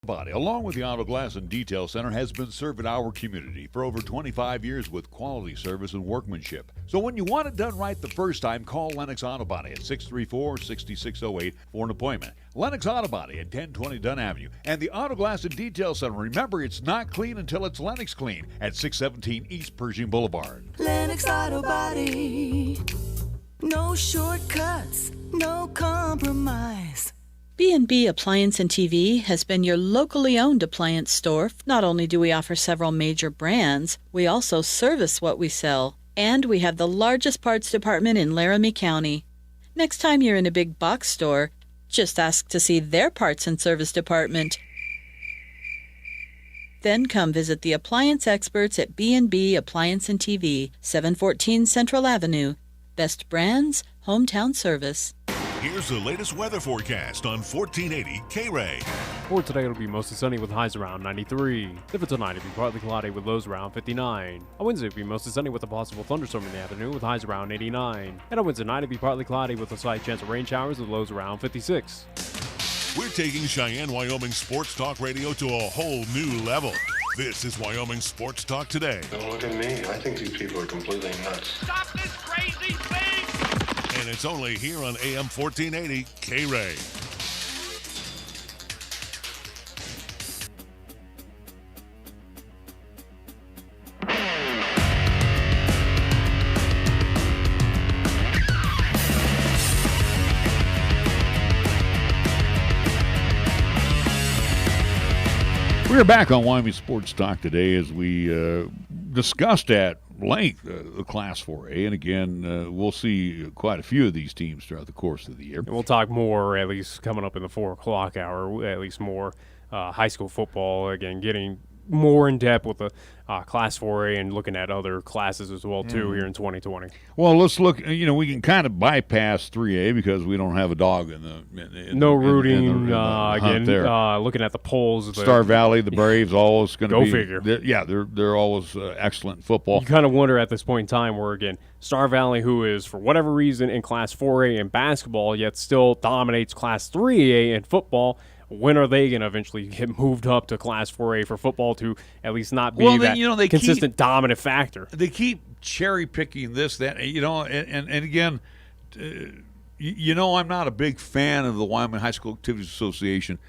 Body, along with the Auto Glass and Detail Center, has been serving our community for over 25 years with quality service and workmanship. So when you want it done right the first time, call Lennox Auto Body at 634-6608 for an appointment. Lennox Auto Body at 1020 Dunn Avenue. And the Auto Glass and Detail Center, remember, it's not clean until it's Lennox clean at 617 East Pershing Boulevard. Lennox Auto Body. No shortcuts, no compromise. B&B Appliance and TV has been your locally owned appliance store. Not only do we offer several major brands, we also service what we sell. And we have the largest parts department in Laramie County. Next time you're in a big box store, just ask to see their parts and service department. Then come visit the appliance experts at B&B Appliance and TV, 714 Central Avenue. Best brands, hometown service. Here's the latest weather forecast on 1480 KRAE. For today, it'll be mostly sunny with highs around 93. If tonight, it'll be partly cloudy with lows around 59. On Wednesday, it'll be mostly sunny with a possible thunderstorm in the afternoon with highs around 89. And on Wednesday night, it'll be partly cloudy with a slight chance of rain showers with lows around 56. We're taking Cheyenne, Wyoming Sports Talk Radio to a whole new level. This is Wyoming Sports Talk Today. Don't look at me. I think these people are completely nuts. Stop this crazy thing! And it's only here on AM 1480 KRAE. We're back on Wyoming Sports Talk today as we discussed at length the Class 4A. And again, we'll see quite a few of these teams throughout the course of the year. And we'll talk more, at least coming up in the 4 o'clock hour, at least more high school football. Again, getting more in depth with the Class 4A and looking at other classes as well, too, here in 2020. Well, let's look. We can kind of bypass 3A because we don't have a dog in the no rooting. Again, looking at the polls. Star Valley, the Braves, always going to be. Go figure. They're always excellent in football. You kind of wonder at this point in time where, again, Star Valley, who is, for whatever reason, in Class 4A in basketball, yet still dominates Class 3A in football. When are they going to eventually get moved up to Class 4A for football to at least not be that consistent dominant factor? They keep cherry picking this, that, and again, I'm not a big fan of the Wyoming High School Activities Association,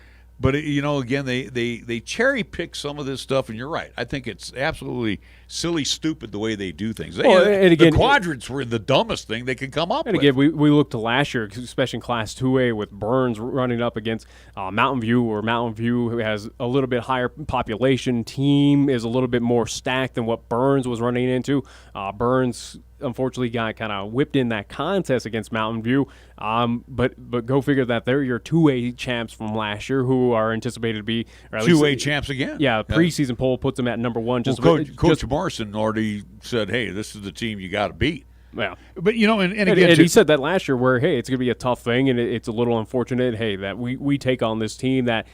but again, they cherry pick some of this stuff, and you're right. I think it's absolutely silly, stupid the way they do things. And again, the quadrants were the dumbest thing they could come up with. And again, we look to last year, especially in Class 2A, with Burns running up against Mountain View, where Mountain View, who has a little bit higher population, team is a little bit more stacked than what Burns was running into. Burns unfortunately got kind of whipped in that contest against Mountain View. But go figure that they're your 2A champs from last year, who are anticipated to be 2A champs again. Yeah, preseason poll puts them at number 1. Coach Morrison already said, "Hey, this is the team you got to beat." Yeah, but and again, he said that last year, where hey, it's going to be a tough thing, and it's a little unfortunate. Hey, that we take on this team that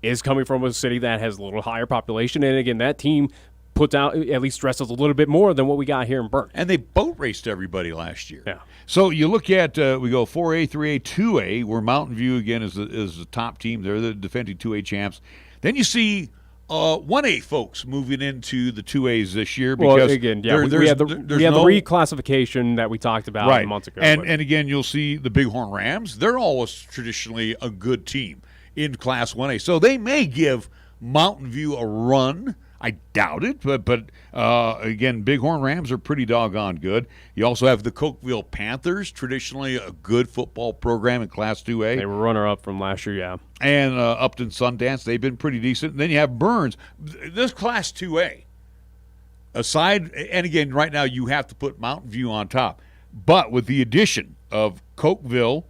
is coming from a city that has a little higher population, and again, that team puts out, at least stresses a little bit more than what we got here in Burn. And they boat raced everybody last year. Yeah. So you look at, we go 4A, 3A, 2A, where Mountain View, again, is the top team. They're the defending 2A champs. Then you see 1A folks moving into the 2As this year. Because well, again, yeah, we have the reclassification that we talked about months ago. And again, you'll see the Bighorn Rams. They're always traditionally a good team in Class 1A. So they may give Mountain View a run. I doubt it, but again, Bighorn Rams are pretty doggone good. You also have the Cokeville Panthers, traditionally a good football program in Class 2A. They were runner-up from last year, yeah. And Upton Sundance, they've been pretty decent. And then you have Burns. This Class 2A, aside, and again, right now you have to put Mountain View on top. But with the addition of Cokeville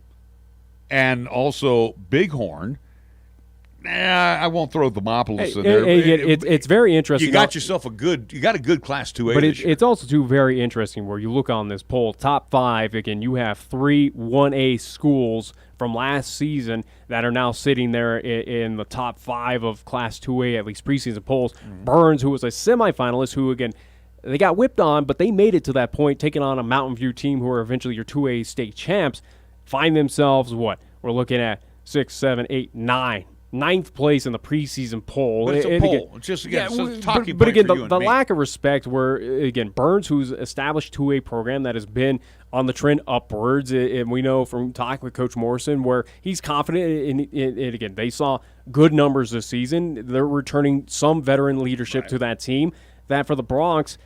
and also Bighorn, I won't throw Demopolis in there. It's very interesting. You got yourself a good Class 2A. But it's also too very interesting where you look on this poll, top 5. Again, you have 3 1A schools from last season that are now sitting there in the top 5 of Class 2A, at least preseason polls. Mm-hmm. Burns, who was a semifinalist, who again they got whipped on, but they made it to that point, taking on a Mountain View team who are eventually your 2A state champs. Find themselves what we're looking at 6, 7, 8, 9. 9th place in the preseason poll. But it's a poll. It's just, again, it's a talking but point again, for you and the me. lack of respect where, again, Burns, who's established 2A program that has been on the trend upwards, and we know from talking with Coach Morrison where he's confident in again, they saw good numbers this season. They're returning some veteran leadership to that team. That for the Bronx,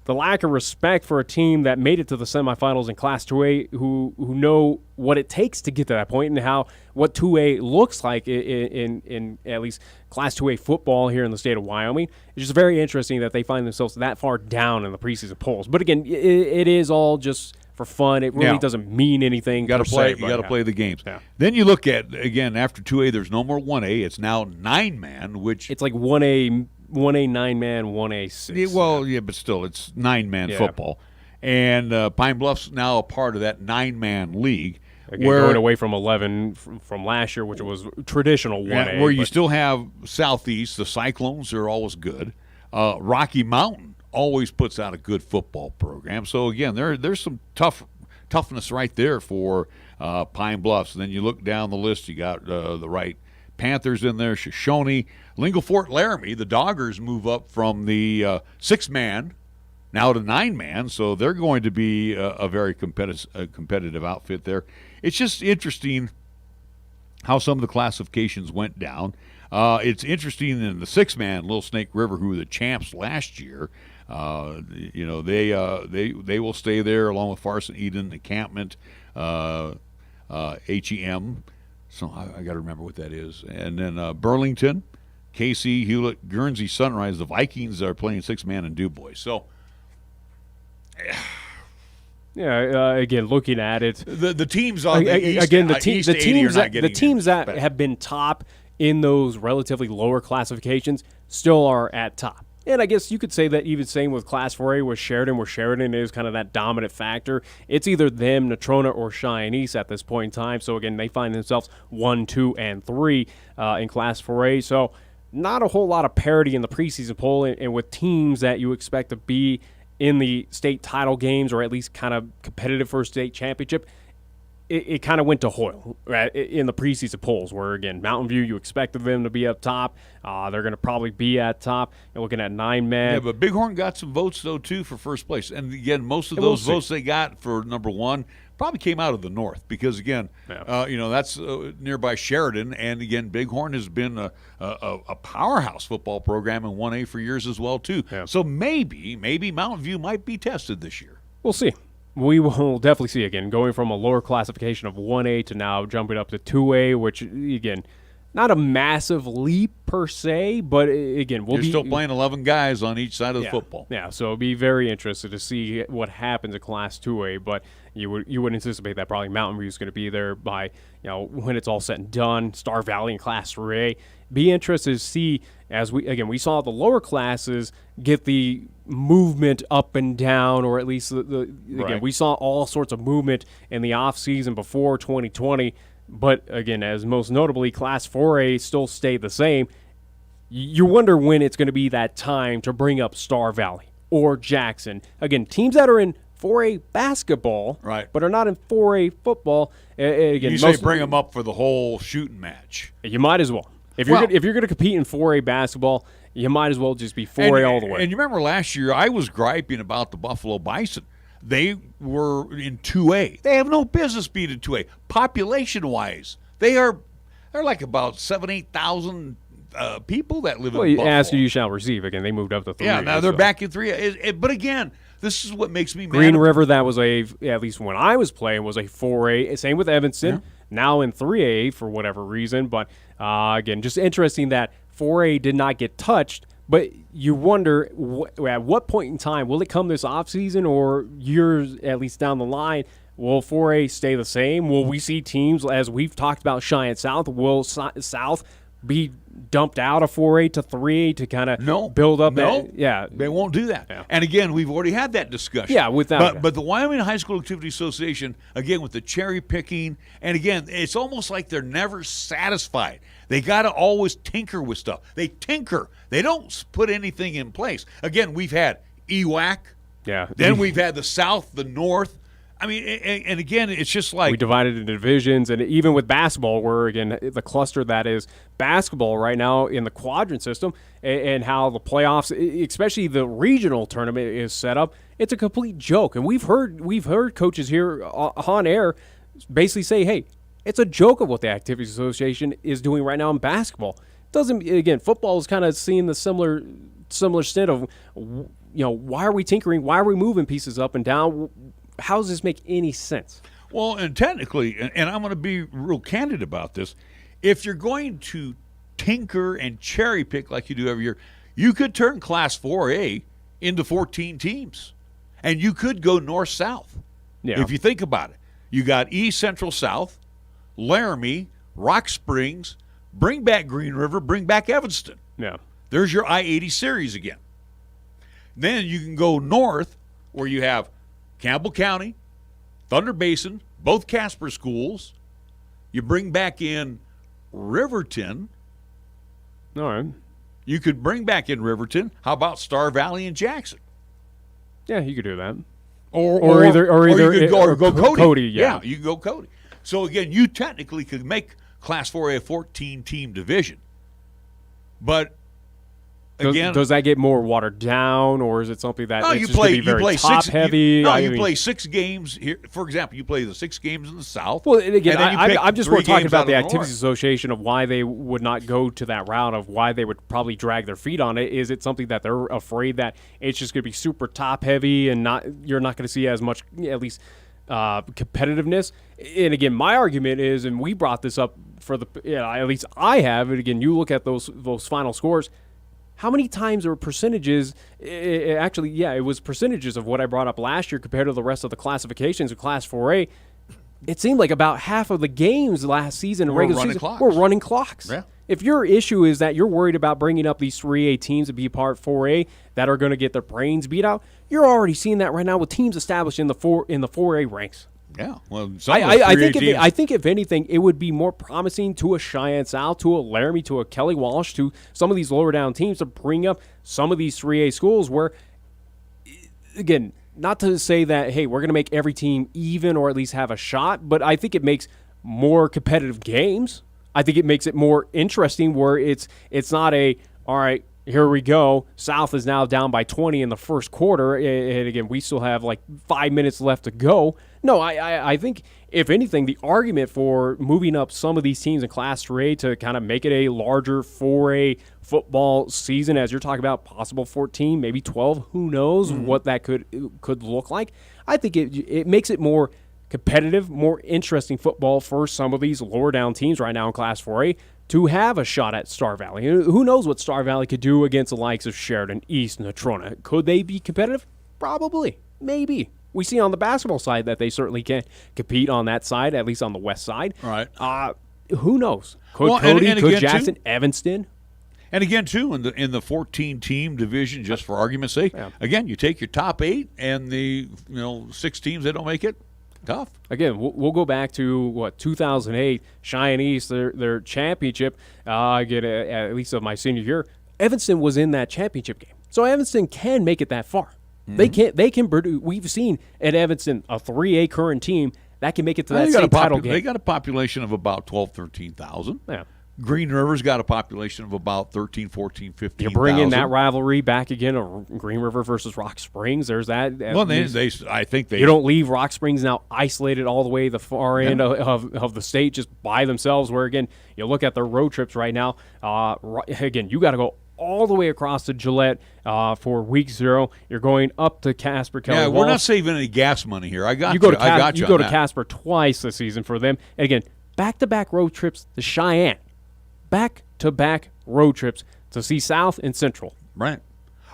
the lack of respect for a team that made it to the semifinals in Class 2A, who know what it takes to get to that point, and what 2A looks like in at least Class 2A football here in the state of Wyoming. It's just very interesting that they find themselves that far down in the preseason polls. But again, it is all just for fun. It really doesn't mean anything. You got to play. You got to play the games. Yeah. Then you look at, again, after 2A, there's no more 1A. It's now 9-man, which it's like 1A 9-man, 1A 6. Well, yeah, but still, it's 9-man football. And Pine Bluff's now a part of that 9-man league. Again, going away from 11 from last year, which was traditional 1A. Where you still have Southeast. The Cyclones are always good. Rocky Mountain always puts out a good football program. So, again, there's some toughness right there for Pine Bluffs. And then you look down the list, you got the right Panthers in there, Shoshone, Lingle Fort Laramie. The Doggers move up from the 6-man now to 9-man, so they're going to be a very competitive outfit there. It's just interesting how some of the classifications went down. It's interesting in the 6-man, Little Snake River, who were the champs last year. They will stay there along with Farson, Eden, Encampment, HEM. So I got to remember what that is. And then Burlington, KC, Hewlett, Guernsey, Sunrise. The Vikings are playing 6-man in DuBois. So, again, looking at it, the teams on the East, again, the teams that have been top in those relatively lower classifications still are at top. And I guess you could say that even same with Class 4A with Sheridan, where Sheridan is kind of that dominant factor. It's either them, Natrona, or Cheyenne East at this point in time. So, again, they find themselves 1, 2, and 3 in Class 4A. So, not a whole lot of parity in the preseason poll, and with teams that you expect to be in the state title games or at least kind of competitive for a state championship, it kind of went to Hoyle, right, in the preseason polls, where, again, Mountain View, you expected them to be up top. They're going to probably be at top. You're looking at 9 men. Yeah, but Bighorn got some votes, though, too, for first place. And, again, most of those votes they got for number 1 probably came out of the north because, again, that's nearby Sheridan. And, again, Bighorn has been a powerhouse football program in 1A for years as well, too. Yeah. So maybe Mountain View might be tested this year. We'll see. We will definitely see, again, going from a lower classification of 1A to now jumping up to 2A, which, again, not a massive leap per se, but, again, You're still playing 11 guys on each side of the football. Yeah, so it'll be very interesting to see what happens in Class 2A, but you would anticipate that probably Mountain View is going to be there by, when it's all said and done. Star Valley in Class 3A. Be interested to see, as we saw the lower classes get the movement up and down, or at least again, we saw all sorts of movement in the off season before 2020. But again, as most notably, Class 4A still stayed the same. You wonder when it's going to be that time to bring up Star Valley or Jackson. Again, teams that are in 4A basketball, right, but are not in 4A football. Again, you say bring them up for the whole shooting match. You might as well. If you're going to compete in 4A basketball, you might as well just be 4A all the way. And you remember last year I was griping about the Buffalo Bison. They were in 2A. They have no business being in 2A. Population-wise, they're like about 8,000 people that live in Buffalo. Ask you shall receive. Again, they moved up to 3A. Yeah, now they're back in 3A. But again, this is what makes me mad. Green River, that was at least when I was playing, was a 4A. Same with Evanston, now in 3A for whatever reason. But again, just interesting that 4A did not get touched. But you wonder, at what point in time, will it come this offseason or years at least down the line, will 4A stay the same? Will we see teams, as we've talked about Cheyenne South, will South be dumped out of 4A to 3A to kind of build up? They won't do that. Yeah. And again, we've already had that discussion. Yeah, without but the Wyoming High School Activity Association, again, with the cherry picking, and again, it's almost like they're never satisfied. They got to always tinker with stuff. They tinker. They don't put anything in place. Again, we've had EWAC. Yeah. Then we've had the South, the North. I mean, and again, it's just like we divided into divisions, and even with basketball, where again the cluster that is basketball right now in the quadrant system, and how the playoffs, especially the regional tournament, is set up, it's a complete joke. And we've heard coaches here on air basically say, "Hey, it's a joke of what the Activities Association is doing right now in basketball." Football is kind of seeing the similar stint of, why are we tinkering? Why are we moving pieces up and down? How does this make any sense? Well, and technically, and I'm going to be real candid about this, if you're going to tinker and cherry pick like you do every year, you could turn Class 4A into 14 teams, and you could go north-south. Yeah. If you think about it. You got East, Central, South, Laramie, Rock Springs, bring back Green River, bring back Evanston. Yeah. There's your I-80 series again. Then you can go north where you have Campbell County, Thunder Basin, both Casper schools. You bring back in Riverton. All right. You could bring back in Riverton. How about Star Valley and Jackson? Yeah, you could do that. Or you could go Cody. Cody, yeah, you could go Cody. So again, you technically could make Class 4A a 14-team division. But again, does that get more watered down, or is it something that you play top heavy? You play 6 games here. For example, you play the 6 games in the South. Well, and again, I'm just more talking about the Activities Activities Association of why they would not go to that route, of why they would probably drag their feet on it. Is it something that they're afraid that it's just going to be super top heavy and you're not going to see as much, at least competitiveness? And again, my argument is, and we brought this up at least I have, and again, you look at those final scores. How many times or percentages, it was percentages of what I brought up last year compared to the rest of the classifications of Class 4A. It seemed like about half of the games last season, regular season, were running clocks. Yeah. If your issue is that you're worried about bringing up these 3A teams to be part 4A that are going to get their brains beat out, you're already seeing that right now with teams established in the 4A ranks. Yeah, well, I think if anything, it would be more promising to a Cheyenne South, to a Laramie, to a Kelly Walsh, to some of these lower down teams to bring up some of these 3A schools where, again, not to say that, hey, we're going to make every team even or at least have a shot, but I think it makes more competitive games. I think it makes it more interesting where it's not all right, here we go. South is now down by 20 in the first quarter, and again, we still have like 5 minutes left to go. No, I think, if anything, the argument for moving up some of these teams in Class 3A to kind of make it a larger 4A football season, as you're talking about, possible 14, maybe 12, who knows what that could look like. I think it makes it more competitive, more interesting football for some of these lower down teams right now in Class 4A to have a shot at Star Valley. And who knows what Star Valley could do against the likes of Sheridan, East, and Natrona. Could they be competitive? Probably. Maybe. We see on the basketball side that they certainly can compete on that side, at least on the west side. Right. Who knows? Could Cody, and could again, Jackson, too, Evanston? And again, too, in the 14-team division, just for argument's sake, again, you take your top 8 and the 6 teams that don't make it. Tough. Again, we'll go back to 2008, Cheyenne East, their championship. At least of my senior year, Evanston was in that championship game, so Evanston can make it that far. Mm-hmm. They can produce. We've seen at Evanston a 3A current team that can make it to that same title game. They got a population of about 13,000. Yeah. Green River's got a population of about 13, 14, 15,000. You bring in that rivalry back again of Green River versus Rock Springs. There's that. Well, I think you don't leave Rock Springs now isolated all the way the far end of the state just by themselves. Where again, you look at their road trips right now. Again, you got to go all the way across to Gillette for week 0. You're going up to Casper. Yeah, we're not saving any gas money here. I got you. You go to Casper twice this season for them. And again, back-to-back road trips to Cheyenne. Back-to-back road trips to see South and Central. Right.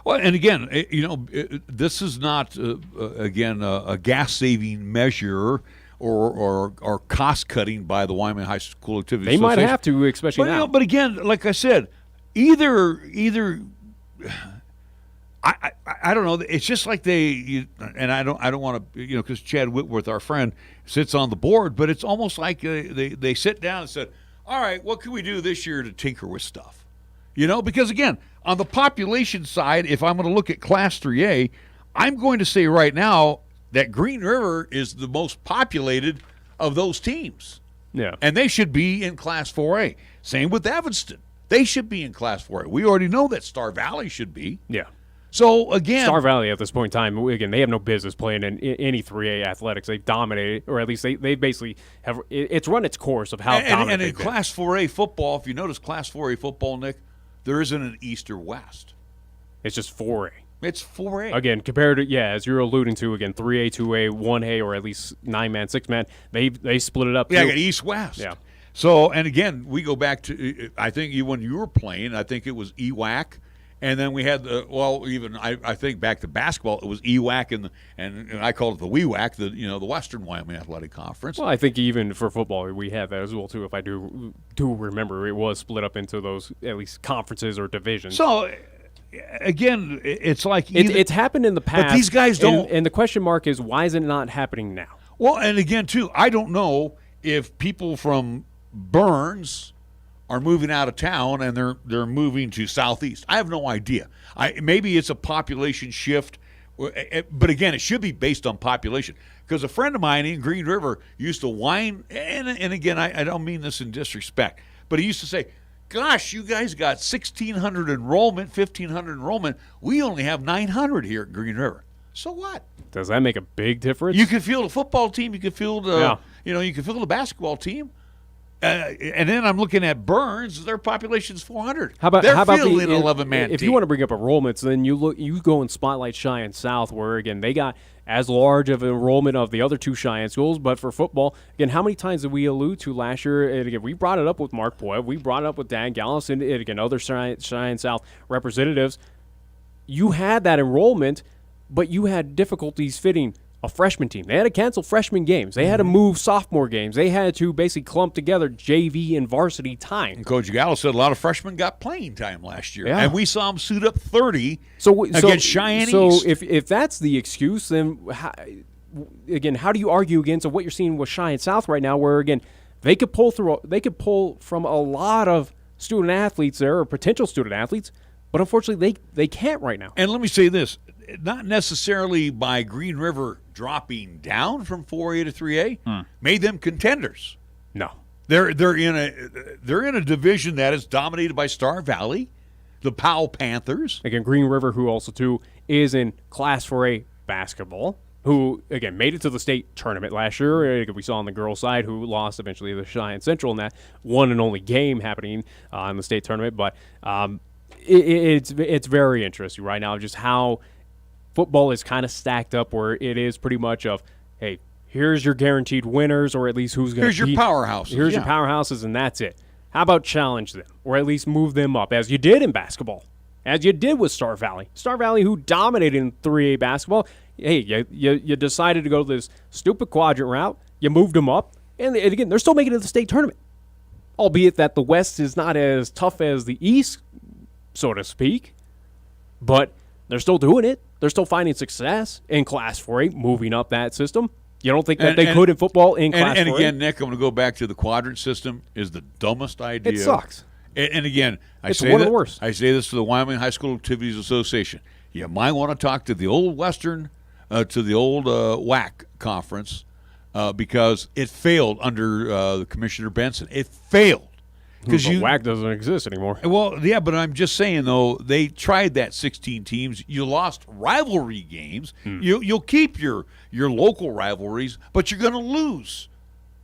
Well, and again, this is not, a gas-saving measure or cost-cutting by the Wyoming High School Activities They might have to, especially now. But again, like I said, either I don't know. It's just like and I don't want to, because Chad Whitworth, our friend, sits on the board, but it's almost like they sit down and said, all right, what can we do this year to tinker with stuff? Because again, on the population side, if I'm going to look at Class 3A, I'm going to say right now that Green River is the most populated of those teams. Yeah. And they should be in Class 4A. Same with Evanston. They should be in Class 4A. We already know that Star Valley should be. Yeah. So, again, Star Valley at this point in time, again, they have no business playing in any 3A athletics. They've dominated, or at least they basically have. It's run its course of how dominant and in they've been. Class 4A football, if you notice Class 4A football, Nick, there isn't an East or West. It's just 4A. It's 4A. Again, compared to, as you're alluding to, again, 3A, 2A, 1A, or at least 9-man, 6-man, they split it up. Yeah, East-West. Yeah. So, and again, we go back to, I think when you were playing, I think it was EWAC. And then we had I think back to basketball, it was EWAC and I called it the WEWAC, the Western Wyoming Athletic Conference. Well, I think even for football we had that as well too. If I do remember, it was split up into those at least conferences or divisions. So again, it's like it's happened in the past, but these guys don't. And the question mark is, why is it not happening now? Well, and again too, I don't know if people from Burns are moving out of town and they're moving to Southeast. I have no idea. Maybe it's a population shift, but again, it should be based on population. Because a friend of mine in Green River used to whine, and again, I don't mean this in disrespect, but he used to say, gosh, you guys got 1,600 enrollment, 1,500 enrollment. We only have 900 here at Green River. So what? Does that make a big difference? You can field a football team. You can field you can field a basketball team. And then I'm looking at Burns. Their population's 400. How about an the 11-man team? If you want to bring up enrollments, then you go and spotlight Cheyenne South, where again they got as large of an enrollment of the other two Cheyenne schools. But for football, again, how many times did we allude to last year? And again, we brought it up with Mark Poyle. We brought it up with Dan Gallus and again other Cheyenne South representatives. You had that enrollment, but you had difficulties fitting a freshman team. They had to cancel freshman games. They had to move sophomore games. They had to basically clump together JV and varsity time. And Coach Gallo said a lot of freshmen got playing time last year. Yeah. And we saw them suit up 30 against Cheyenne East. So if that's the excuse, then how do you argue against what you're seeing with Cheyenne South right now, where again they could pull from a lot of student athletes there or potential student athletes, but unfortunately they can't right now. And let me say this. not necessarily by Green River dropping down from 4A to 3A, made them contenders. No. They're in a division that is dominated by Star Valley, the Powell Panthers. Again, Green River, who also, too, is in Class 4A basketball, who, again, made it to the state tournament last year. We saw on the girls' side who lost eventually to Cheyenne Central in that one and only game happening in the state tournament. But it's very interesting right now just how football is kind of stacked up where it is pretty much of, hey, here's your guaranteed winners, or at least who's going to Here's your powerhouses. Here's your powerhouses, and that's it. How about challenge them, or at least move them up, as you did in basketball, as you did with Star Valley. Star Valley, who dominated in 3A basketball, hey, you decided to go this stupid quadrant route. You moved them up, and again, they're still making it to the state tournament, albeit that the West is not as tough as the East, so to speak, but they're still doing it. They're still finding success in Class 4A, moving up that system. You don't think that they could in football in Class 4A? And again, Nick, I'm going to go back to the quadrant system is the dumbest idea. It sucks. And again, it's one of the worst. I say this to the Wyoming High School Activities Association. You might want to talk to the old Western, to the old WAC conference, because it failed under Commissioner Benson. It failed. Because WAC doesn't exist anymore. Well, yeah, but I'm just saying, though, they tried that 16 teams. You lost rivalry games. You'll keep your local rivalries, but you're going to lose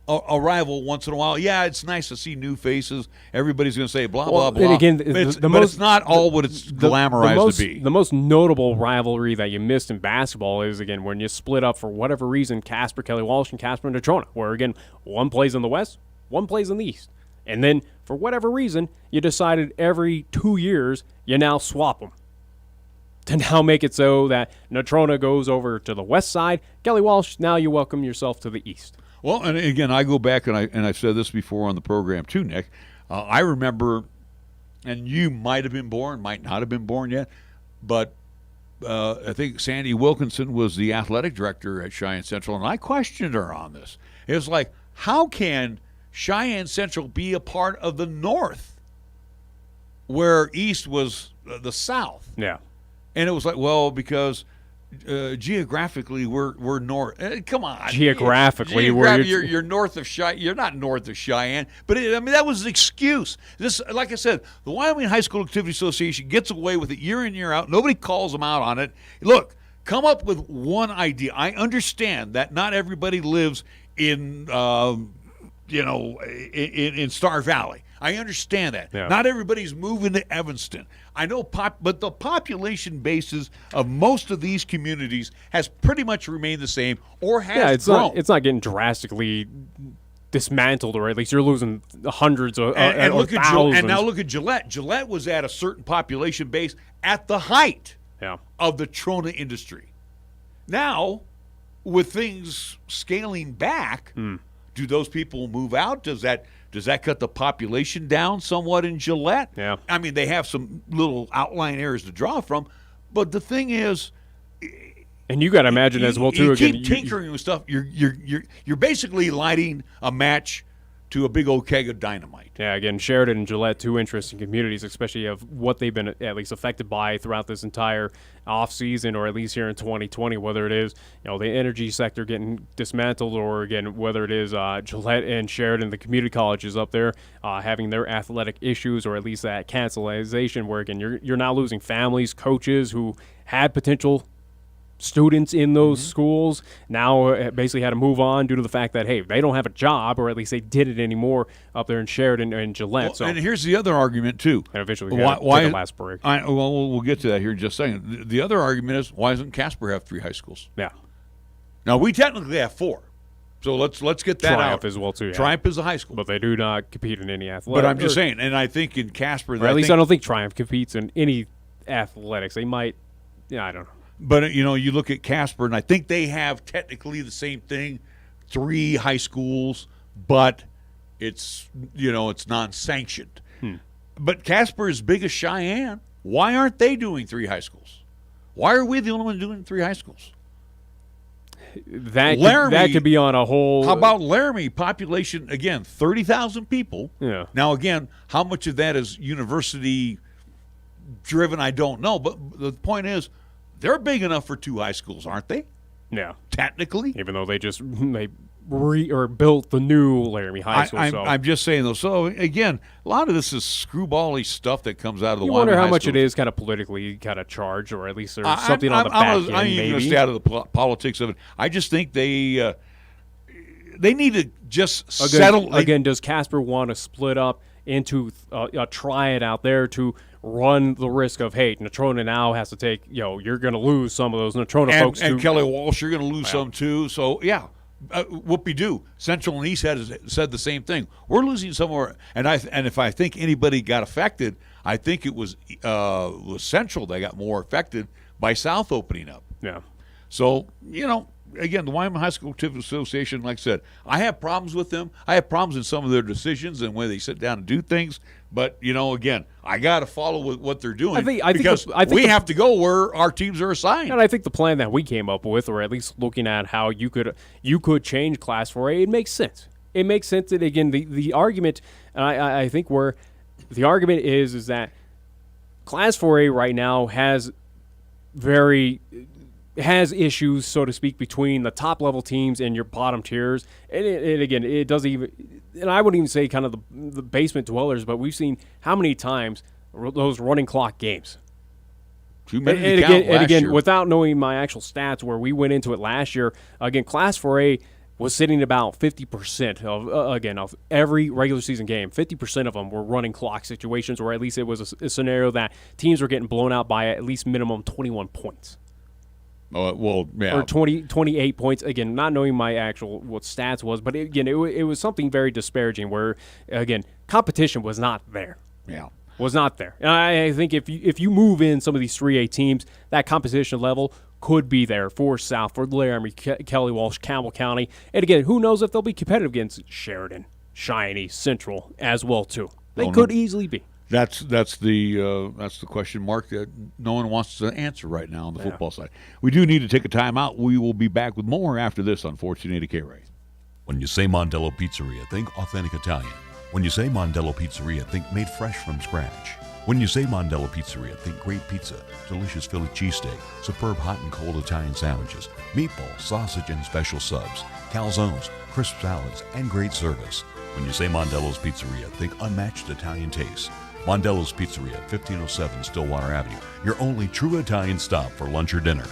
a rival once in a while. Yeah, it's nice to see new faces. Everybody's going to say blah, blah, blah. And again, but it's not all what it's glamorized to be. The most notable rivalry that you missed in basketball is, again, when you split up for whatever reason, Casper, Kelly Walsh, and Casper and Natrona, where, again, one plays in the West, one plays in the East. And then, for whatever reason, you decided every 2 years you now swap them to now make it so that Natrona goes over to the west side. Kelly Walsh, now you welcome yourself to the east. Well, and again, I go back, and I've said this before on the program too, Nick. I remember, and you might have been born, might not have been born yet, but I think Sandy Wilkinson was the athletic director at Cheyenne Central, and I questioned her on this. It was like, how can Cheyenne Central be a part of the North where East was the South? Yeah. And it was like, well, because geographically we're north. Come on. Geographically, you're north of Cheyenne. You're not north of Cheyenne. But, that was an excuse. This, like I said, the Wyoming High School Activity Association gets away with it year in, year out. Nobody calls them out on it. Look, come up with one idea. I understand that not everybody lives in in Star Valley. I understand that. Yeah. Not everybody's moving to Evanston. I know, but the population bases of most of these communities has pretty much remained the same or has grown. It's not getting drastically dismantled, or at least you're losing hundreds of and or thousands. And now look at Gillette. Gillette was at a certain population base at the height of the Trona industry. Now, with things scaling back, do those people move out? Does that cut the population down somewhat in Gillette? Yeah. I mean, they have some little outlying areas to draw from, but the thing is, and you got to imagine as well too. You again, keep tinkering with stuff. You're basically lighting a match to a big old keg of dynamite. Yeah, again, Sheridan and Gillette, two interesting communities, especially of what they've been at least affected by throughout this entire offseason, or at least here in 2020, whether it is the energy sector getting dismantled, or again whether it is Gillette and Sheridan, the community colleges up there, having their athletic issues, or at least that cancelization, where again you're now losing families, coaches who had potential students in those schools now basically had to move on due to the fact that, hey, they don't have a job, or at least they didn't anymore up there in Sheridan and Gillette. Well, and here's the other argument, too. And eventually we got to take a last break. We'll get to that here in just a second. The other argument is, why doesn't Casper have 3 high schools? Yeah. Now, we technically have 4. So let's get that Triumph out. as well, too. Yeah. Triumph is a high school. But they do not compete in any athletics. But I'm just saying, and I think in Casper... Or at least I don't think Triumph competes in any athletics. They might... Yeah, I don't know. But, you look at Casper, and I think they have technically the same thing, 3 high schools, but it's, it's non-sanctioned. But Casper is big as Cheyenne. Why aren't they doing 3 high schools? Why are we the only one doing 3 high schools? That could be on a whole... How about Laramie? Population, again, 30,000 people. Yeah. Now, again, how much of that is university-driven, I don't know. But the point is, they're big enough for 2 high schools, aren't they? Yeah. Technically. Even though they built the new Laramie High School. I'm just saying, though. So, again, a lot of this is screwball-y stuff that comes out of the You Wyoming wonder how high much schools. it is kind of politically kind of charged, or at least there's something on the back end, I'm even going to stay out of the politics of it. I just think they need to just settle. Again, does Casper want to split up into a triad out there to run the risk of, hey, Natrona now has to take, you're going to lose some of those Natrona folks. And Kelly Walsh, you're going to lose some too. So, yeah, whoopie-doo. Central and East has said the same thing. We're losing some more. And if I think anybody got affected, I think it was Central that got more affected by South opening up. Yeah. So, again, the Wyoming High School Activity Association, like I said, I have problems with them. I have problems in some of their decisions and when they sit down and do things. But, again, I got to follow what they're doing because we have to go where our teams are assigned. And I think the plan that we came up with, or at least looking at how you could change Class 4A, it makes sense. It makes sense that, again, the argument, and I think where the argument is that Class 4A right now has issues, so to speak, between the top level teams and your bottom tiers. And again, it doesn't even, and I wouldn't even say kind of the basement dwellers, but we've seen how many times those running clock games. Too many and again, year. without knowing my actual stats where we went into it last year, again, Class 4A was sitting about 50% of every regular season game. 50% of them were running clock situations, or at least it was a scenario that teams were getting blown out by at least minimum 21 points. Or 28 points. Again, not knowing my actual what stats was, but it was something very disparaging where, again, competition was not there. Yeah. Was not there. And I think if you move in some of these 3A teams, that competition level could be there for South, for Laramie, Kelly Walsh, Campbell County. And again, who knows if they'll be competitive against Sheridan, Cheyenne, Central as well, too. They could easily be. That's the question mark that no one wants to answer right now on the football side. We do need to take a time out. We will be back with more after this on 1480 KRAE. When you say Mondello Pizzeria, think authentic Italian. When you say Mondello Pizzeria, think made fresh from scratch. When you say Mondello Pizzeria, think great pizza, delicious Philly cheesesteak, superb hot and cold Italian sandwiches, meatballs, sausage, and special subs, calzones, crisp salads, and great service. When you say Mondello's Pizzeria, think unmatched Italian taste. Mondello's Pizzeria, 1507 Stillwater Avenue, your only true Italian stop for lunch or dinner.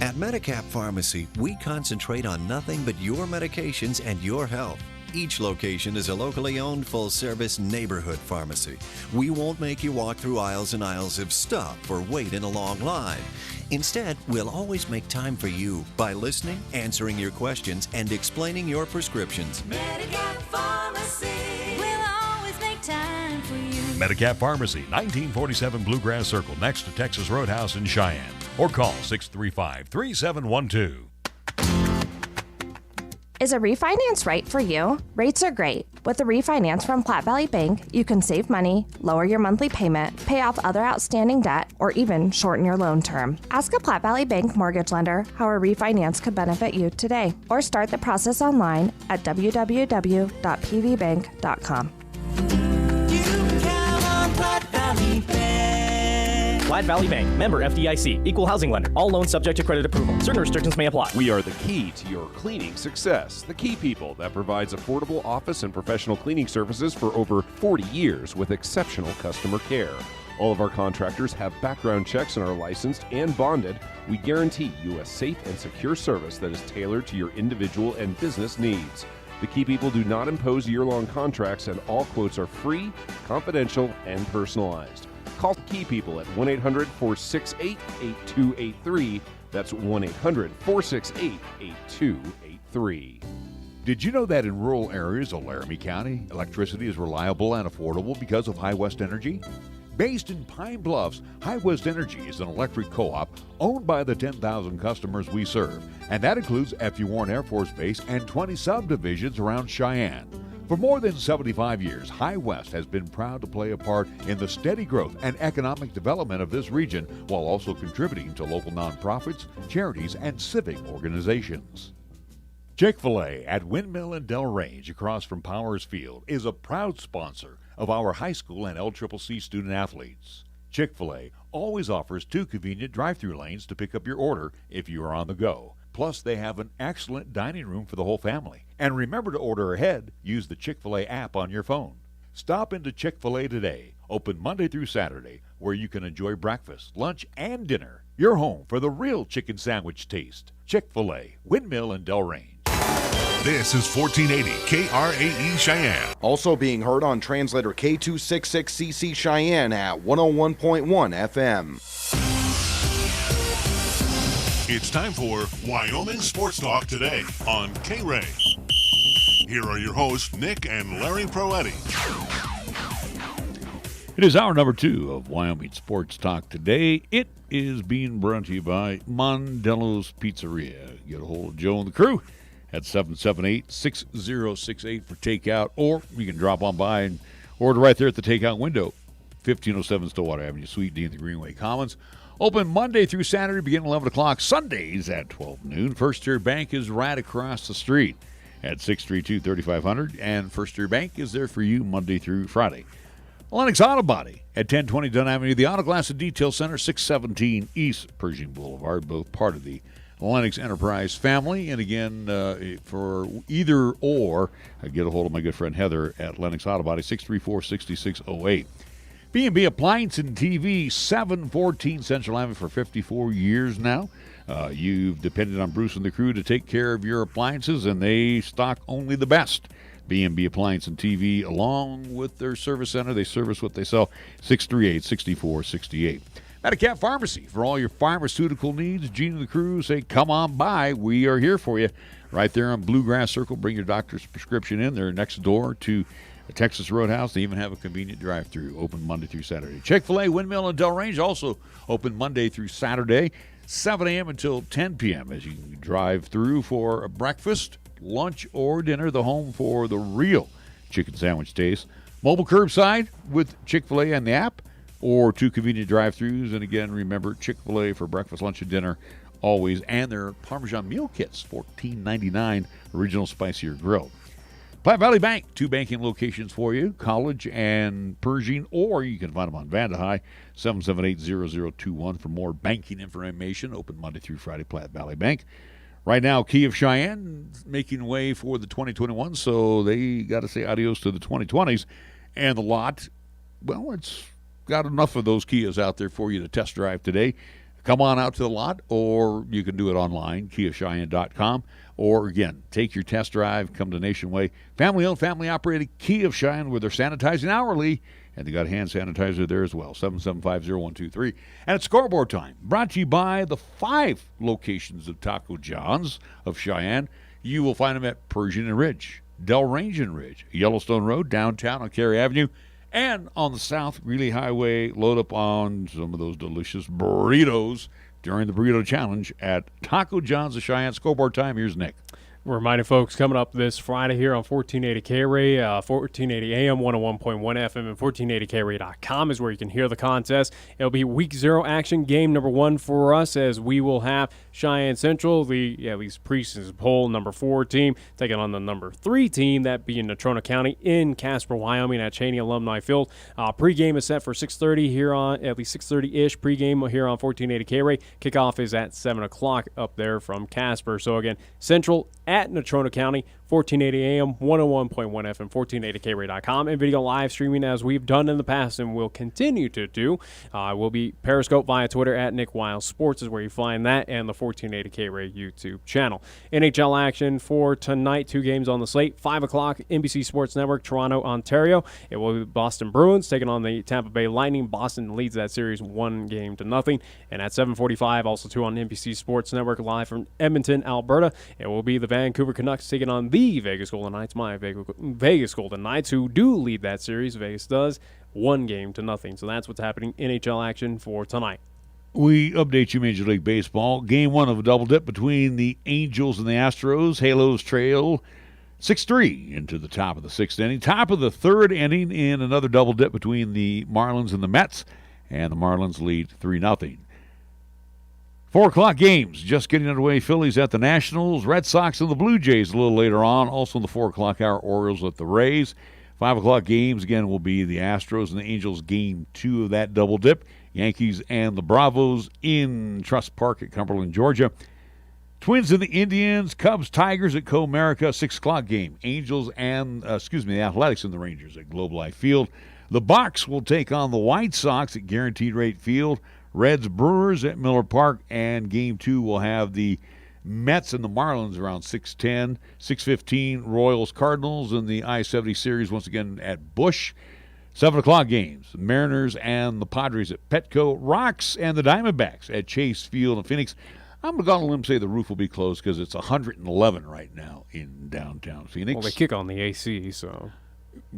At Medicap Pharmacy, we concentrate on nothing but your medications and your health. Each location is a locally owned full-service neighborhood pharmacy. We won't make you walk through aisles and aisles of stuff or wait in a long line. Instead, we'll always make time for you by listening, answering your questions, and explaining your prescriptions. Medicap Pharmacy, we'll always make time for you. Medicap Pharmacy, 1947 Bluegrass Circle, next to Texas Roadhouse in Cheyenne. Or call 635-3712. Is a refinance right for you? Rates are great. With a refinance from Platte Valley Bank, you can save money, lower your monthly payment, pay off other outstanding debt, or even shorten your loan term. Ask a Platte Valley Bank mortgage lender how a refinance could benefit you today, or start the process online at www.pvbank.com. You can count on Platte Valley Bank. Platte Valley Bank, member FDIC, equal housing lender. All loans subject to credit approval. Certain restrictions may apply. We are the key to your cleaning success. The Key People that provides affordable office and professional cleaning services for over 40 years with exceptional customer care. All of our contractors have background checks and are licensed and bonded. We guarantee you a safe and secure service that is tailored to your individual and business needs. The Key People do not impose year-long contracts, and all quotes are free, confidential, and personalized. Call Key People at 1-800-468-8283. That's 1-800-468-8283. Did you know that in rural areas of Laramie County, electricity is reliable and affordable because of High West Energy? Based in Pine Bluffs, High West Energy is an electric co-op owned by the 10,000 customers we serve, and that includes F.U. Warren Air Force Base and 20 subdivisions around Cheyenne. For more than 75 years, High West has been proud to play a part in the steady growth and economic development of this region while also contributing to local nonprofits, charities, and civic organizations. Chick-fil-A at Windmill and Del Range across from Powers Field is a proud sponsor of our high school and LCCC student athletes. Chick-fil-A always offers 2 convenient drive-thru lanes to pick up your order if you are on the go. Plus, they have an excellent dining room for the whole family. And remember to order ahead. Use the Chick-fil-A app on your phone. Stop into Chick-fil-A today, open Monday through Saturday, where you can enjoy breakfast, lunch, and dinner. Your home for the real chicken sandwich taste. Chick-fil-A, Windmill and Delrange. This is 1480 KRAE Cheyenne. Also being heard on translator K266CC Cheyenne at 101.1 FM. It's time for Wyoming Sports Talk today on KRAE. Here are your hosts, Nick and Larry Proetti. It is hour number 2 of Wyoming Sports Talk today. It is being brought to you by Mondello's Pizzeria. Get a hold of Joe and the crew at 778-6068 for takeout, or you can drop on by and order right there at the takeout window. 1507 Stillwater Avenue, Suite D in the Greenway Commons. Open Monday through Saturday, beginning 11 o'clock, Sundays at 12 noon. First Tier Bank is right across the street at 632-3500, and First Tier Bank is there for you Monday through Friday. Lennox Auto Body at 1020 Dunn Avenue, the Auto Glass and Detail Center, 617 East Pershing Boulevard, both part of the Lennox Enterprise family. And again, for either or, I get a hold of my good friend Heather at Lennox Auto Body, 634-6608. B&B Appliance and TV, 714 Central Avenue for 54 years now. You've depended on Bruce and the crew to take care of your appliances, and they stock only the best. B&B Appliance and TV, along with their service center, they service what they sell, 638-6468. Medicap Pharmacy, for all your pharmaceutical needs, Gene and the crew say, come on by. We are here for you. Right there on Bluegrass Circle. Bring your doctor's prescription in. They're next door to Texas Roadhouse. They even have a convenient drive-thru, open Monday through Saturday. Chick-fil-A, Windmill, and Delrange also open Monday through Saturday, 7 a.m. until 10 p.m. as you drive through for a breakfast, lunch, or dinner. The home for the real chicken sandwich taste. Mobile curbside with Chick-fil-A and the app, or 2 convenient drive-thrus. And again, remember, Chick-fil-A for breakfast, lunch, and dinner always. And their Parmesan meal kits, $14.99, original spicier grill. Platte Valley Bank, 2 banking locations for you, College and Pershing, or you can find them on Vandehigh, 778-0021 for more banking information. Open Monday through Friday, Platte Valley Bank. Right now, Key of Cheyenne making way for the 2021, so they got to say adios to the 2020s. And the lot, well, it's got enough of those Kias out there for you to test drive today. Come on out to the lot, or you can do it online, KiaCheyenne.com. Or, again, take your test drive, come to Nationway. Family-owned, family-operated Key of Cheyenne, where they're sanitizing hourly, and they got hand sanitizer there as well, 775-0123. And it's scoreboard time, brought to you by the 5 locations of Taco John's of Cheyenne. You will find them at Pershing and Ridge, Delrange and Ridge, Yellowstone Road, downtown on KRAE Avenue, and on the South Greeley Highway. Load up on some of those delicious burritos during the Burrito Challenge at Taco John's of Cheyenne. Scoreboard time, here's Nick. We're reminding folks, coming up this Friday here on 1480 KRAE, 1480 AM, 101.1 FM, and 1480KRAE.com is where you can hear the contest. It'll be Week 0 action, game number 1 for us, as we will have Cheyenne Central, the at least preseason poll number 4 team, taking on the number 3 team, that being Natrona County in Casper, Wyoming at Cheney Alumni Field. Pregame is set for 6:30 here on, at least 6:30-ish pregame here on 1480 KRAE. Kickoff is at 7 o'clock up there from Casper. So again, Central at Natrona County, 1480 AM, 101.1 FM, 1480KRAE.com, and video live streaming as we've done in the past and will continue to do. We'll be Periscope via Twitter at Nick Wiles Sports is where you find that, and the 1480 KRAE YouTube channel. NHL action for tonight, 2 games on the slate. 5 o'clock, NBC Sports Network, Toronto, Ontario. It will be Boston Bruins taking on the Tampa Bay Lightning. Boston leads that series 1-0. And at 7:45, also 2 on NBC Sports Network, live from Edmonton, Alberta, it will be the Vancouver Canucks taking on the Vegas Golden Knights, my Vegas Golden Knights, who do lead that series. Vegas does, 1-0. So that's what's happening in NHL action for tonight. We update you Major League Baseball. Game 1 of a double dip between the Angels and the Astros. Halos trail 6-3 into the top of the 6th inning. Top of the 3rd inning in another double dip between the Marlins and the Mets, and the Marlins lead 3-0. 4 o'clock games just getting underway. Phillies at the Nationals, Red Sox and the Blue Jays a little later on. Also in the 4 o'clock hour, Orioles at the Rays. 5 o'clock games, again, will be the Astros and the Angels game 2 of that double dip. Yankees and the Bravos in Trust Park at Cumberland, Georgia. Twins and the Indians, Cubs, Tigers at Comerica, 6 o'clock game. Angels and, the Athletics and the Rangers at Globe Life Field. The Bucks will take on the White Sox at Guaranteed Rate Field. Reds, Brewers at Miller Park, and game 2 will have the Mets and the Marlins around 6:10. 6:15, Royals, Cardinals, and the I-70 Series once again at Busch. 7 o'clock games, Mariners and the Padres at Petco. Rocks and the Diamondbacks at Chase Field in Phoenix. I'm going to go on a limb and say the roof will be closed because it's 111 right now in downtown Phoenix. Well, they kick on the AC, so.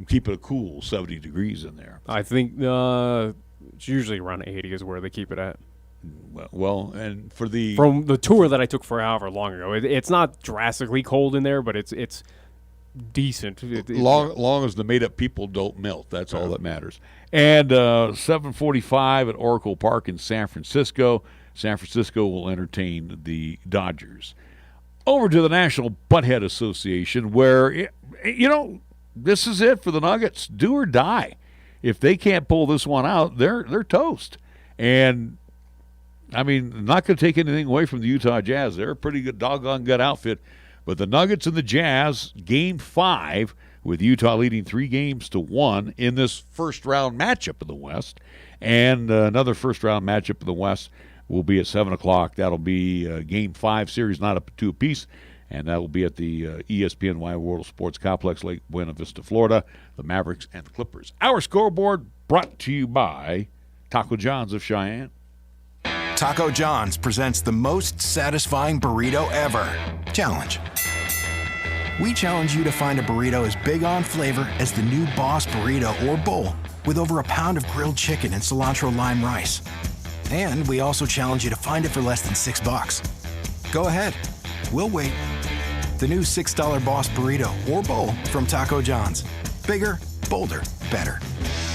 Keep it a cool 70 degrees in there. I think it's usually around 80 is where they keep it at. Well, and from the tour that I took for however long ago, it's not drastically cold in there, but it's decent. Long as the made-up people don't melt, that's all that matters. And 7:45 at Oracle Park in San Francisco. San Francisco will entertain the Dodgers. Over to the National Butthead Association, where this is it for the Nuggets. Do or die. If they can't pull this one out, they're toast. And I mean, not going to take anything away from the Utah Jazz. They're a pretty good, doggone good outfit. But the Nuggets and the Jazz, Game 5, with Utah leading 3-1 in this first-round matchup in the West. And another first-round matchup in the West will be at 7 o'clock. That'll be Game 5 series, not up 2 apiece. And that will be at the ESPN Wide World of Sports Complex, Lake Buena Vista, Florida. The Mavericks and the Clippers. Our scoreboard brought to you by Taco John's of Cheyenne. Taco John's presents the most satisfying burrito ever. Challenge. We challenge you to find a burrito as big on flavor as the new Boss Burrito or Bowl, with over a pound of grilled chicken and cilantro lime rice. And we also challenge you to find it for less than $6. Go ahead. We'll wait. The new $6 Boss Burrito or Bowl from Taco John's. Bigger, bolder, better.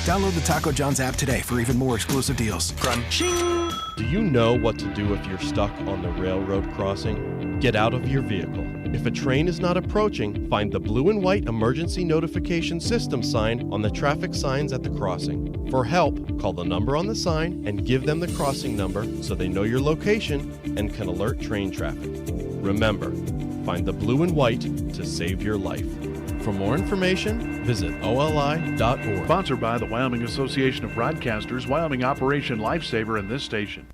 Download the Taco John's app today for even more exclusive deals. Crunching! Do you know what to do if you're stuck on the railroad crossing? Get out of your vehicle. If a train is not approaching, find the blue and white emergency notification system sign on the traffic signs at the crossing. For help, call the number on the sign and give them the crossing number so they know your location and can alert train traffic. Remember, find the blue and white to save your life. For more information, visit oli.org. Sponsored by the Wyoming Association of Broadcasters, Wyoming Operation Lifesaver, and this station.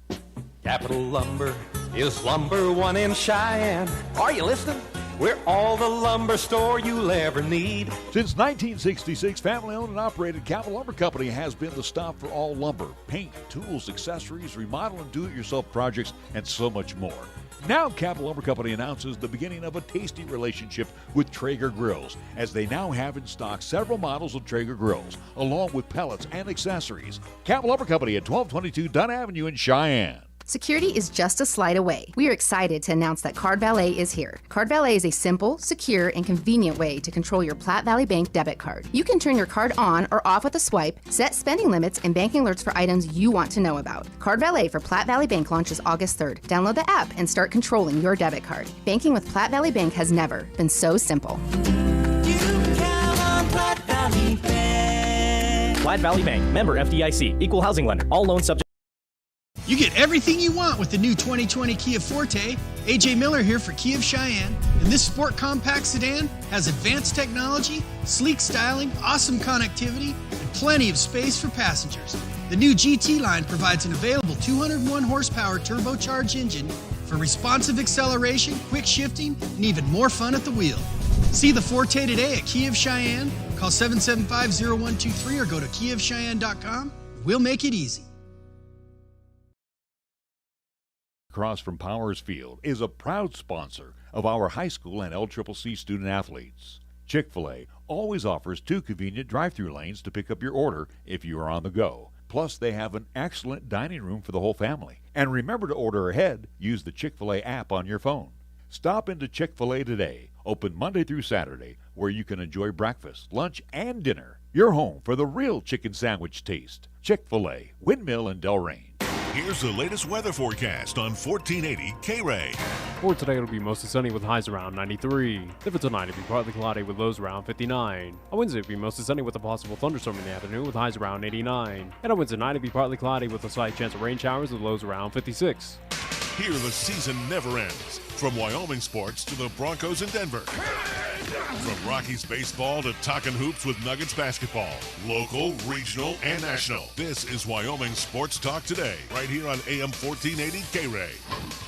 Capital Lumber is number one in Cheyenne. Are you listening? We're all the lumber store you'll ever need. Since 1966, family-owned and operated Capital Lumber Company has been the stop for all lumber, paint, tools, accessories, remodel and do-it-yourself projects, and so much more. Now, Capital Lumber Company announces the beginning of a tasty relationship with Traeger Grills, as they now have in stock several models of Traeger Grills, along with pellets and accessories. Capital Lumber Company at 1222 Dunn Avenue in Cheyenne. Security is just a slide away. We are excited to announce that Card Valet is here. Card Valet is a simple, secure, and convenient way to control your Platte Valley Bank debit card. You can turn your card on or off with a swipe, set spending limits, and banking alerts for items you want to know about. Card Valet for Platte Valley Bank launches August 3rd. Download the app and start controlling your debit card. Banking with Platte Valley Bank has never been so simple. You can count on Platte Valley Bank. Platte Valley Bank, member FDIC, equal housing lender, all loans subject. You get everything you want with the new 2020 Kia Forte. AJ Miller here for Kia of Cheyenne. And this sport compact sedan has advanced technology, sleek styling, awesome connectivity, and plenty of space for passengers. The new GT line provides an available 201 horsepower turbocharged engine for responsive acceleration, quick shifting, and even more fun at the wheel. See the Forte today at Kia of Cheyenne. Call 775-0123 or go to kiaofcheyenne.com. We'll make it easy. Across from Powers Field is a proud sponsor of our high school and LCCC student athletes. Chick-fil-A always offers 2 convenient drive-through lanes to pick up your order if you are on the go. Plus, they have an excellent dining room for the whole family. And remember to order ahead. Use the Chick-fil-A app on your phone. Stop into Chick-fil-A today, open Monday through Saturday, where you can enjoy breakfast, lunch, and dinner. Your home for the real chicken sandwich taste. Chick-fil-A, Windmill and Delrain. Here's the latest weather forecast on 1480 KRAE. For today, it'll be mostly sunny with highs around 93. If it's tonight, it'll be partly cloudy with lows around 59. On Wednesday, it'll be mostly sunny with a possible thunderstorm in the afternoon with highs around 89. And on Wednesday night, it'll be partly cloudy with a slight chance of rain showers with lows around 56. Here the season never ends. From Wyoming sports to the Broncos in Denver. From Rockies baseball to talking hoops with Nuggets basketball. Local, regional, and national. This is Wyoming Sports Talk Today, right here on AM 1480 KRAE.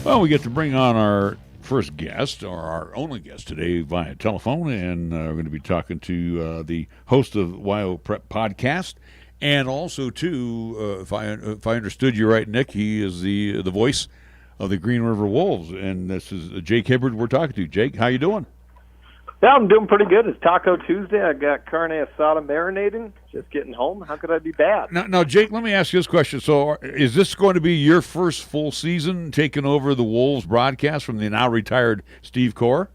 Well, we get to bring on our first guest, or our only guest today, via telephone, and we're going to be talking to the host of Wyo Prep Podcast, and also, too, if I understood you right, Nick, he is the voice of the Green River Wolves, and this is Jake Hibbard we're talking to. Jake, how you doing? Yeah, I'm doing pretty good. It's Taco Tuesday. I got carne asada marinating. Just getting home. How could I be bad? Now, Jake, let me ask you this question. So is this going to be your first full season taking over the Wolves broadcast from the now retired Steve Corr?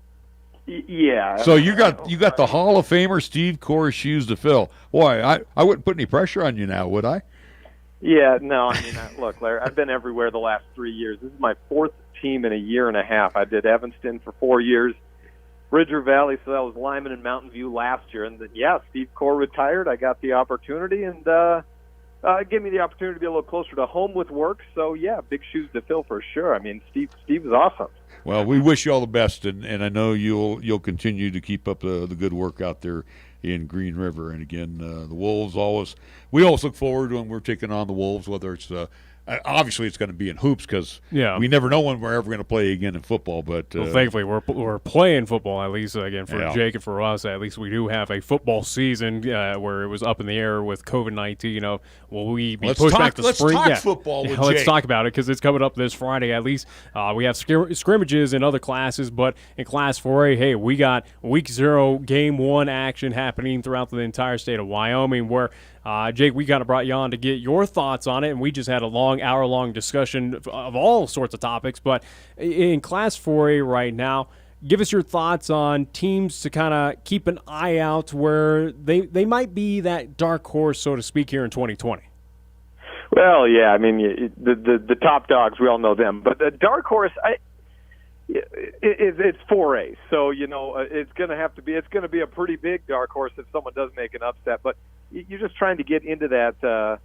Yeah. So you got the Hall of Famer Steve Corr's shoes to fill. Boy, I wouldn't put any pressure on you now, would I? Yeah, no. I mean, look, Larry, I've been everywhere the last 3 years. This is my fourth team in a year and a half. I did Evanston for 4 years. Bridger Valley, so that was Lyman and Mountain View last year. And then, yeah, Steve Corr retired. I got the opportunity, and it gave me the opportunity to be a little closer to home with work. So, yeah, big shoes to fill for sure. I mean, Steve is awesome. Well, we wish you all the best, and I know you'll continue to keep up the good work out there in Green River. And, again, the Wolves we always look forward to when we're taking on the Wolves, whether it's obviously, it's going to be in hoops because we never know when we're ever going to play again in football. But well, thankfully, we're playing football, at least, again, for Jake and for us. At least we do have a football season where it was up in the air with COVID-19. Will we be pushed back to spring? Let's talk football with Jake. Let's talk about it because it's coming up this Friday. At least we have scrimmages in other classes, but in Class 4A, hey, we got Week 0, Game 1 action happening throughout the entire state of Wyoming where Jake, we kind of brought you on to get your thoughts on it, and we just had a long, hour-long discussion of all sorts of topics. But in Class 4A right now, give us your thoughts on teams to kind of keep an eye out where they might be that dark horse, so to speak, here in 2020. Well, yeah, I mean, the top dogs, we all know them. But the dark horse, it's 4A, so it's going to be a pretty big dark horse if someone does make an upset. But you're just trying to get into that,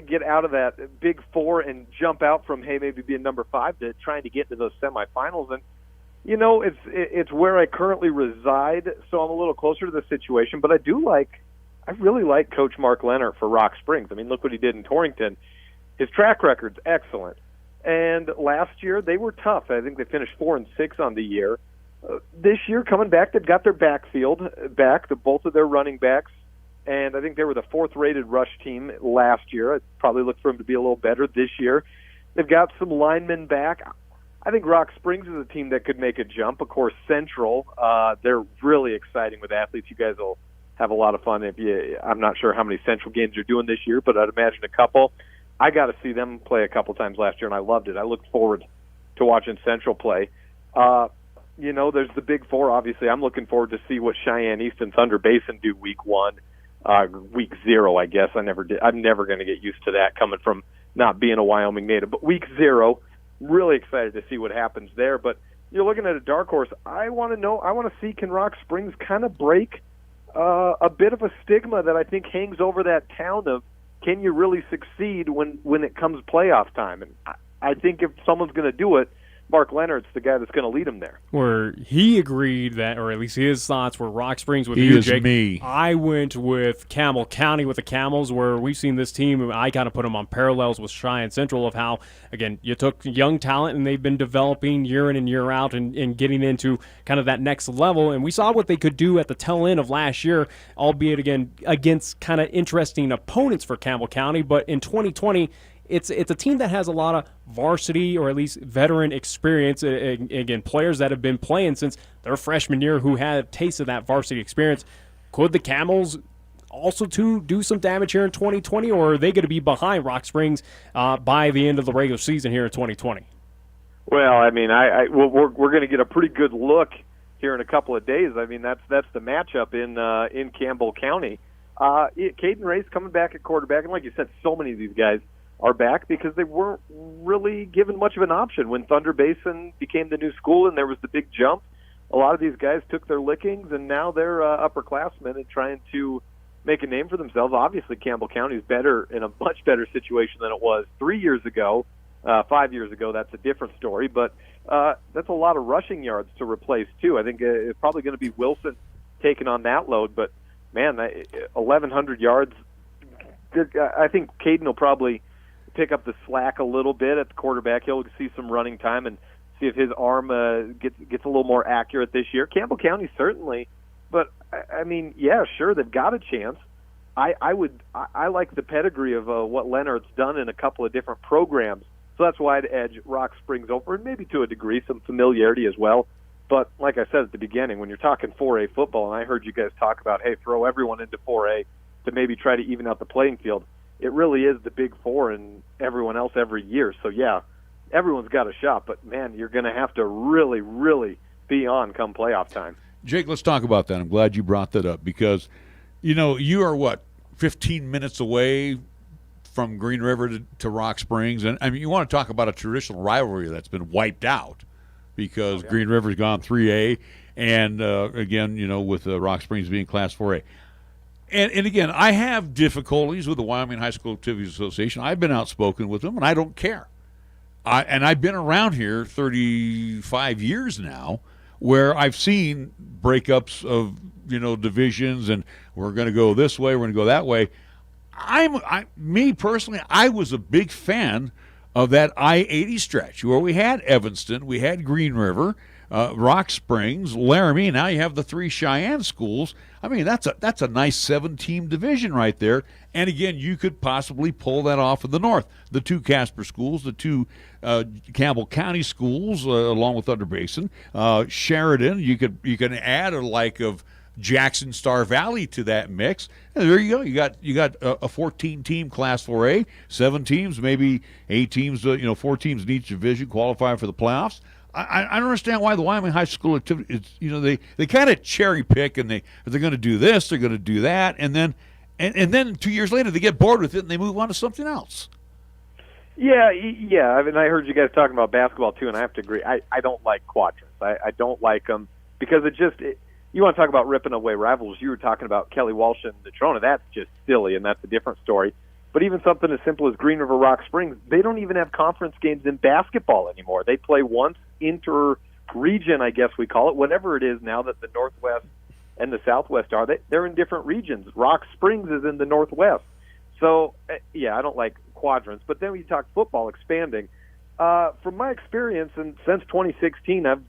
get out of that big 4 and jump out from maybe being number 5 to trying to get to those semifinals. And it's where I currently reside, so I'm a little closer to the situation. But I really like Coach Mark Leonard for Rock Springs. I mean, look what he did in Torrington. His track record's excellent. And last year, they were tough. I think they finished 4-6 on the year. This year, coming back, they've got their backfield back, both of their running backs. And I think they were the 4th-rated rush team last year. I'd probably look for them to be a little better this year. They've got some linemen back. I think Rock Springs is a team that could make a jump. Of course, Central, they're really exciting with athletes. You guys will have a lot of fun. I'm not sure how many Central games you're doing this year, but I'd imagine a couple. I got to see them play a couple times last year, and I loved it. I looked forward to watching Central play. There's the Big 4, obviously. I'm looking forward to see what Cheyenne East and Thunder Basin do Week 1. Week 0, I guess. I'm never going to get used to that coming from not being a Wyoming native. But Week 0, really excited to see what happens there. But you're looking at a dark horse. I want to see, can Rock Springs kind of break a bit of a stigma that I think hangs over that town of, can you really succeed when it comes playoff time? And I think if someone's going to do it, Mark Leonard's the guy that's going to lead him there. Where he agreed that, or at least his thoughts were Rock Springs with you, Jake. Me. I went with Campbell County with the Camels, where we've seen this team. I kind of put them on parallels with Cheyenne Central of how, again, you took young talent and they've been developing year in and year out and getting into kind of that next level. And we saw what they could do at the tail end of last year, albeit, again, against kind of interesting opponents for Campbell County. But in 2020, it's a team that has a lot of varsity or at least veteran experience. Again, players that have been playing since their freshman year who had a taste of that varsity experience. Could the Camels also to do some damage here in 2020, or are they going to be behind Rock Springs by the end of the regular season here in 2020? Well, I mean, we're going to get a pretty good look here in a couple of days. I mean, that's the matchup in Campbell County. Caden Ray's coming back at quarterback, and like you said, so many of these guys are back because they weren't really given much of an option when Thunder Basin became the new school and there was the big jump. A lot of these guys took their lickings, and now they're upperclassmen and trying to make a name for themselves. Obviously, Campbell County is better, in a much better situation than it was 3 years ago. 5 years ago, that's a different story, but that's a lot of rushing yards to replace, too. I think it's probably going to be Wilson taking on that load, but, man, 1,100 yards, I think Caden will probably pick up the slack a little bit at the quarterback. He'll see some running time and see if his arm gets a little more accurate this year. Campbell County certainly, but I mean, yeah, sure, they've got a chance. I like the pedigree of what Leonard's done in a couple of different programs, so that's why I'd edge Rock Springs over, and maybe to a degree some familiarity as well. But like I said at the beginning, when you're talking 4A football, and I heard you guys talk about, hey, throw everyone into 4A to maybe try to even out the playing field, it really is the Big Four and everyone else every year. So, yeah, everyone's got a shot, but, man, you're going to have to really, really be on come playoff time. Jake, let's talk about that. I'm glad you brought that up because, you are, 15 minutes away from Green River to Rock Springs? And, I mean, you want to talk about a traditional rivalry that's been wiped out because Green River's gone 3A and, again, with Rock Springs being Class 4A. And again, I have difficulties with the Wyoming High School Activities Association. I've been outspoken with them, and I don't care. And I've been around here 35 years now where I've seen breakups of, divisions, and we're going to go this way, we're going to go that way. Me personally, I was a big fan of that I-80 stretch where we had Evanston, we had Green River, Rock Springs, Laramie. Now you have the 3 Cheyenne schools. I mean, that's a nice 7-team division right there. And again, you could possibly pull that off in the north. The 2 Casper schools, the 2 Campbell County schools, along with Thunder Basin, Sheridan. You can add a like of Jackson Star Valley to that mix. And there you go. You got a 14-team Class 4A, 7 teams, maybe 8 teams. 4 teams in each division qualify for the playoffs. I don't understand why the Wyoming High School activity, they kind of cherry pick and they're going to do this, they're going to do that, and then 2 years later they get bored with it and they move on to something else. Yeah. I mean, I heard you guys talking about basketball too, and I have to agree. I don't like quadrants. I don't like them because you want to talk about ripping away rivals. You were talking about Kelly Walsh and Natrona. That's just silly, and that's a different story. But even something as simple as Green River Rock Springs, they don't even have conference games in basketball anymore. They play once inter-region, I guess we call it, whatever it is now that the Northwest and the Southwest are. They're in different regions. Rock Springs is in the Northwest. So, yeah, I don't like quadrants. But then when you talk football expanding, from my experience, and since 2016, I've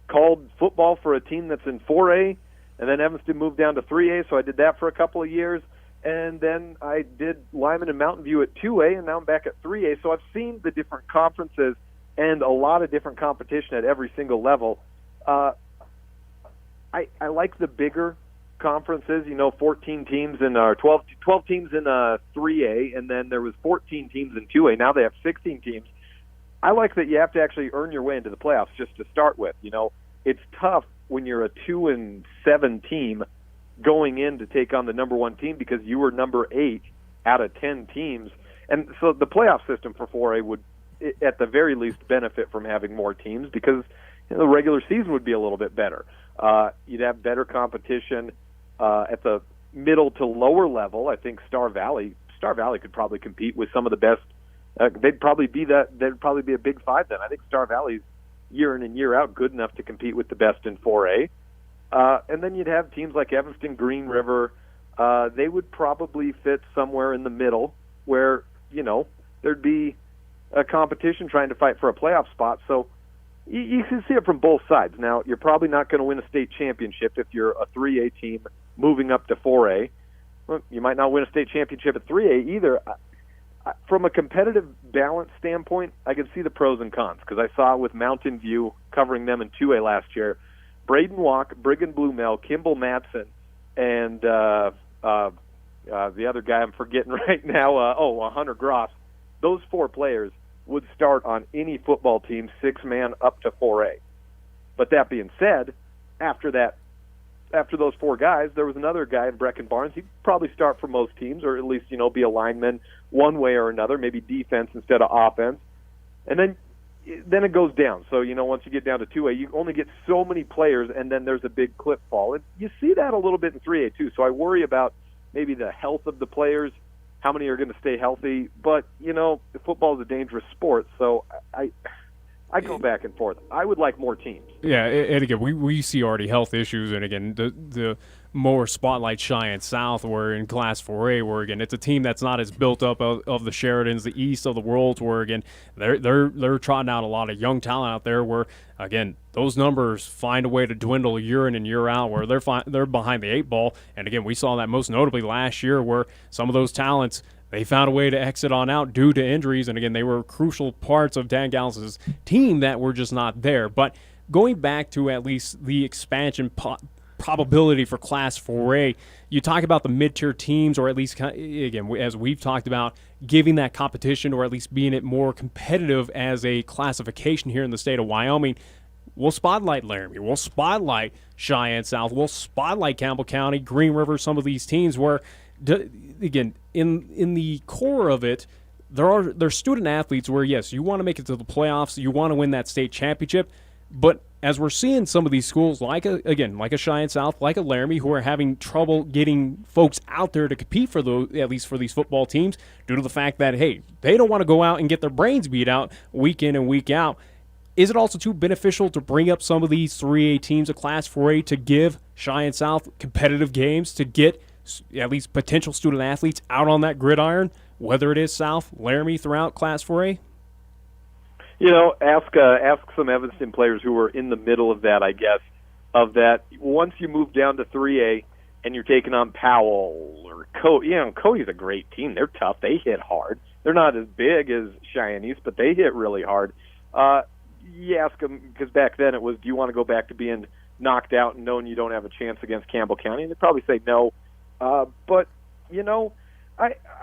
called football for a team that's in 4A, and then Evanston moved down to 3A, so I did that for a couple of years. And then I did Lyman and Mountain View at 2A, and now I'm back at 3A. So I've seen the different conferences and a lot of different competition at every single level. I like the bigger conferences, 14 teams in 12 teams in 3A, and then there was 14 teams in 2A. Now they have 16 teams. I like that you have to actually earn your way into the playoffs just to start with. It's tough when you're a 2-7 team going in to take on the number 1 team because you were number 8 out of 10 teams. And so the playoff system for 4A would, at the very least, benefit from having more teams because the regular season would be a little bit better. You'd have better competition at the middle to lower level. I think Star Valley could probably compete with some of the best. They'd probably be a Big 5 then. I think Star Valley's year in and year out good enough to compete with the best in 4A. And then you'd have teams like Evanston, Green River. They would probably fit somewhere in the middle where, there'd be a competition trying to fight for a playoff spot. So you can see it from both sides. Now, you're probably not going to win a state championship if you're a 3A team moving up to 4A. Well, you might not win a state championship at 3A either. From a competitive balance standpoint, I can see the pros and cons because I saw with Mountain View covering them in 2A last year. Braden Walk, Brigham Blumel, Kimball Madsen, and the other guy I'm forgetting right now, Hunter Gross. Those 4 players would start on any football team, 6-man up to 4A. But that being said, after those 4 guys, there was another guy in Brecken Barnes. He'd probably start for most teams, or at least, be a lineman one way or another, maybe defense instead of offense. And then it goes down. So, once you get down to 2A, you only get so many players, and then there's a big clip fall. And you see that a little bit in 3A too. So I worry about maybe the health of the players, how many are going to stay healthy. But, football is a dangerous sport, so I go back and forth. I would like more teams. Yeah, and again, we see already health issues, and again, the more spotlight Cheyenne South, where in Class 4A, where again it's a team that's not as built up of the Sheridans, the East of the World, where again they're trotting out a lot of young talent out there, where again those numbers find a way to dwindle year in and year out, where they're behind the 8 ball, and again we saw that most notably last year, where some of those talents, they found a way to exit on out due to injuries, and again, they were crucial parts of Dan Gallis' team that were just not there. But going back to at least the expansion probability for Class 4A, you talk about the mid-tier teams, or at least, again, as we've talked about, giving that competition, or at least being it more competitive as a classification here in the state of Wyoming. We'll spotlight Laramie. We'll spotlight Cheyenne South. We'll spotlight Campbell County, Green River, some of these teams where, again, in the core of it, there's student athletes where, yes, you want to make it to the playoffs, you want to win that state championship, but as we're seeing some of these schools, like a Cheyenne South, like a Laramie, who are having trouble getting folks out there to compete for at least for these football teams, due to the fact that, hey, they don't want to go out and get their brains beat out week in and week out. Is it also too beneficial to bring up some of these 3A teams of Class 4A to give Cheyenne South competitive games, to get at least potential student athletes out on that gridiron, whether it is South, Laramie, throughout Class 4A? Ask some Evanston players who were in the middle of that, I guess, of that. Once you move down to 3A and you're taking on Powell or Cody, Cody's a great team. They're tough. They hit hard. They're not as big as Cheyenne East, but they hit really hard. You ask them, because back then it was, do you want to go back to being knocked out and knowing you don't have a chance against Campbell County? And they'd probably say no. But,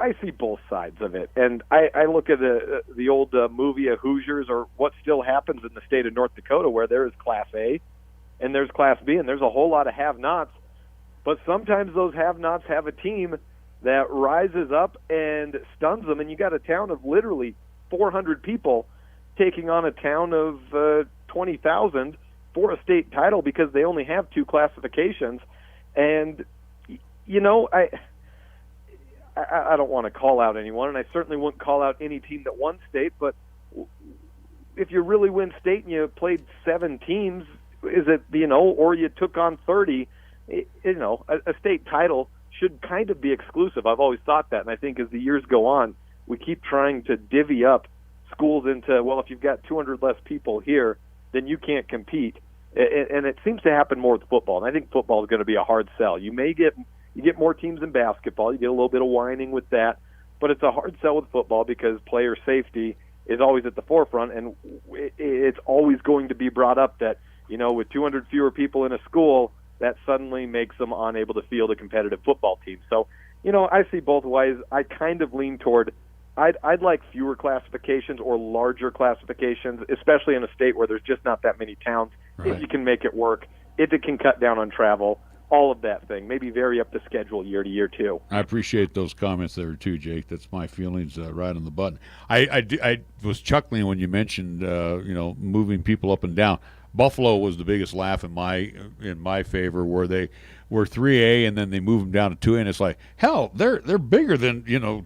I see both sides of it. And I look at the old movie of Hoosiers, or what still happens in the state of North Dakota, where there is Class A and there's Class B, and there's a whole lot of have-nots. But sometimes those have-nots have a team that rises up and stuns them, and you got a town of literally 400 people taking on a town of 20,000 for a state title because they only have 2 classifications. And, I don't want to call out anyone, and I certainly wouldn't call out any team that won state, but if you really win state and you played 7 teams, is it, or you took on 30, a state title should kind of be exclusive. I've always thought that, and I think as the years go on, we keep trying to divvy up schools into, well, if you've got 200 less people here, then you can't compete. And it seems to happen more with football, and I think football is going to be a hard sell. You get more teams in basketball. You get a little bit of whining with that, but it's a hard sell with football because player safety is always at the forefront, and it's always going to be brought up that, with 200 fewer people in a school, that suddenly makes them unable to field a competitive football team. So, I see both ways. I kind of lean toward I'd like fewer classifications or larger classifications, especially in a state where there's just not that many towns. Right. If you can make it work, if it can cut down on travel, all of that thing. Maybe vary up the schedule year to year, too. I appreciate those comments there, too, Jake. That's my feelings right on the button. I was chuckling when you mentioned, moving people up and down. Buffalo was the biggest laugh in my favor, where they were 3A and then they moved them down to 2A, and it's like, hell, they're bigger than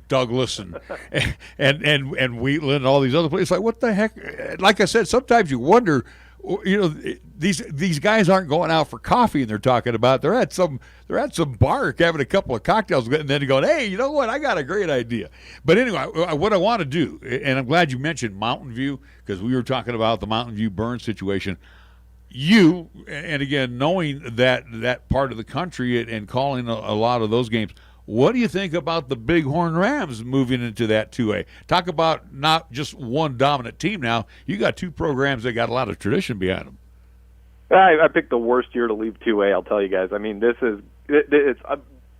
Douglas and Wheatland and all these other places. Like, what the heck? Like I said, sometimes you wonder. These guys aren't going out for coffee and they're talking about they're at some bar having a couple of cocktails and then going, hey, you know what, I got a great idea. But anyway, what I want to do, and I'm glad you mentioned Mountain View, because we were talking about the Mountain View burn situation. You, and again, knowing that part of the country and calling a lot of those games, what do you think about the Bighorn Rams moving into that 2A? Talk about not just one dominant team now. You got 2 programs that got a lot of tradition behind them. I picked the worst year to leave 2A, I'll tell you guys. I mean, it's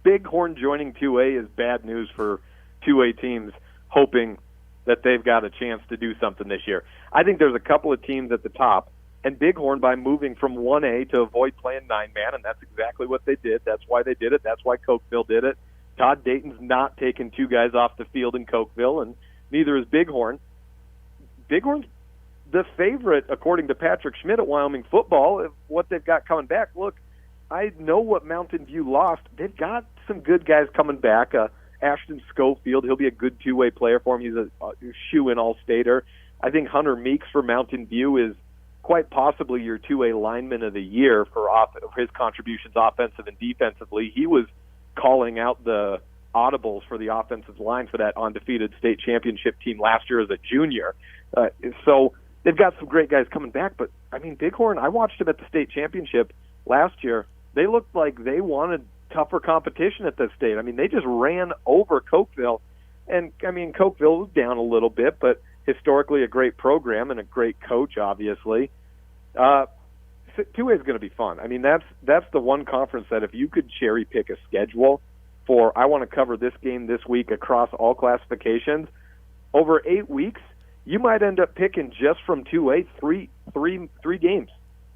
Bighorn joining 2A is bad news for 2A teams hoping that they've got a chance to do something this year. I think there's a couple of teams at the top, and Bighorn, by moving from 1A to avoid playing 9-man, and that's exactly what they did. That's why they did it. That's why Cokeville did it. Todd Dayton's not taking two guys off the field in Cokeville, and neither is Bighorn. Bighorn's the favorite, according to Patrick Schmidt at Wyoming football, of what they've got coming back. Look, I know what Mountain View lost. They've got some good guys coming back. Ashton Schofield, he'll be a good two-way player for him. He's a shoe-in all-stater. I think Hunter Meeks for Mountain View is quite possibly your two-way lineman of the year for his contributions offensive and defensively. He was calling out the audibles for the offensive line for that undefeated state championship team last year as a junior. So they've got some great guys coming back. But, I mean, Bighorn, I watched them at the state championship last year. They looked like they wanted tougher competition at the state. I mean, they just ran over Cokeville. And, I mean, Cokeville was down a little bit, but historically a great program and a great coach, obviously. 2A is going to be fun. I mean, that's the one conference that if you could cherry pick a schedule for, I want to cover this game this week across all classifications, over 8 weeks, you might end up picking just from 2A three games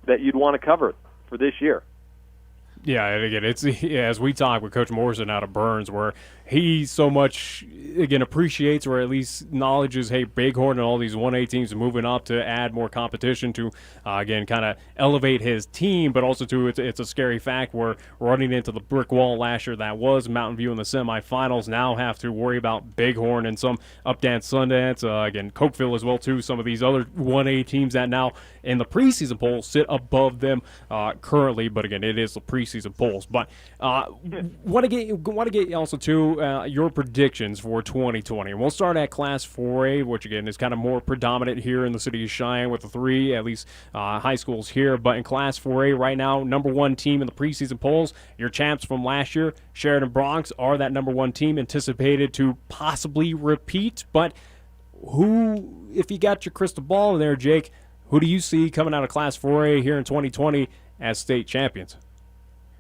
that you'd want to cover for this year. Yeah, and again, it's as we talk with Coach Morrison out of Burns, where he so much, again, appreciates or at least acknowledges, hey, Bighorn and all these 1A teams are moving up to add more competition to, again, kind of elevate his team, but also, too, it's a scary fact we're running into the brick wall last year that was Mountain View in the semifinals, now have to worry about Bighorn and some Updance Sundance, again, Cokeville as well, too, some of these other 1A teams that now in the preseason poll sit above them currently, but again, it is the preseason polls. But want to get also too your predictions for 2020. And we'll start at Class 4A, which again is kind of more predominant here in the city of Cheyenne with the three at least high schools here. But in Class 4A right now, number one team in the preseason polls, your champs from last year, Sheridan Bronx, are that number one team anticipated to possibly repeat. But who, if you got your crystal ball in there, Jake, who do you see coming out of Class 4A here in 2020 as state champions?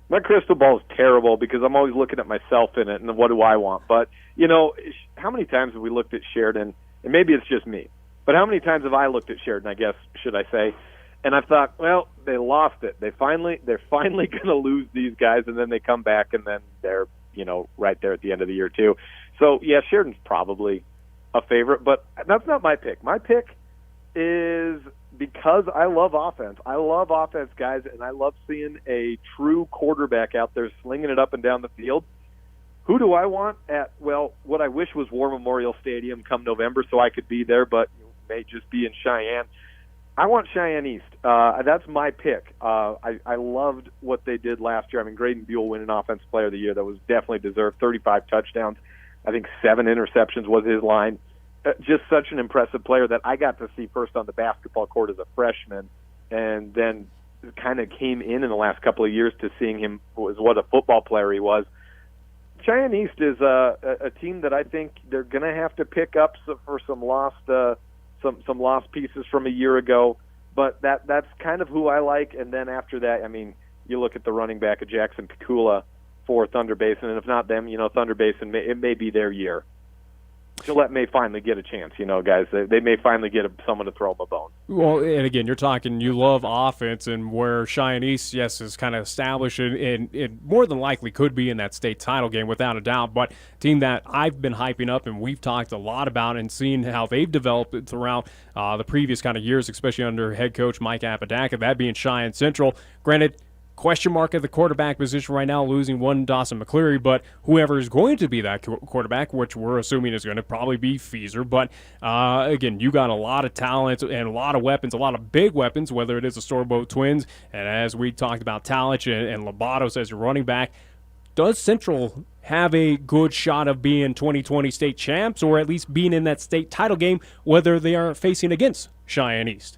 My crystal ball is terrible because I'm always looking at myself in it and what do I want. But, you know, how many times have we looked at Sheridan, and maybe it's just me, but how many times have I looked at Sheridan, I guess, should I say, and I thought, well, they lost it. They're finally going to lose these guys, and then they come back, and then they're, you know, right there at the end of the year too. So, yeah, Sheridan's probably a favorite, but that's not my pick. My pick is because I love offense. I love offense, guys, and I love seeing a true quarterback out there slinging it up and down the field. Who do I want at, well, what I wish was War Memorial Stadium come November so I could be there, but it may just be in Cheyenne. I want Cheyenne East. That's my pick. I loved what they did last year. I mean, Graydon Buell winning Offensive Player of the Year. That was definitely deserved. 35 touchdowns. I think 7 interceptions was his line. Just such an impressive player that I got to see first on the basketball court as a freshman, and then kind of came in the last couple of years to seeing him was what a football player he was. Cheyenne East is a team that I think they're going to have to pick up for some lost pieces from a year ago, but that's kind of who I like. And then after that, I mean, you look at the running back of Jackson Pikula for Thunder Basin, and if not them, you know, Thunder Basin, it may be their year. Gillette may finally get a chance, you know, guys. They may finally get someone to throw them a bone. Well, and again, you're talking, you love offense, and where Cheyenne East, yes, is kind of established, and it more than likely could be in that state title game without a doubt, but a team that I've been hyping up and we've talked a lot about and seen how they've developed throughout the previous kind of years, especially under head coach Mike Apodaca, that being Cheyenne Central. Granted, question mark at the quarterback position right now, losing one Dawson McCleary, but whoever is going to be that quarterback, which we're assuming is going to probably be Feezer. But again, you got a lot of talent and a lot of weapons, a lot of big weapons, whether it is the Storboat Twins, and as we talked about, Talich and Lobatos as your running back. Does Central have a good shot of being 2020 state champs, or at least being in that state title game, whether they are facing against Cheyenne East?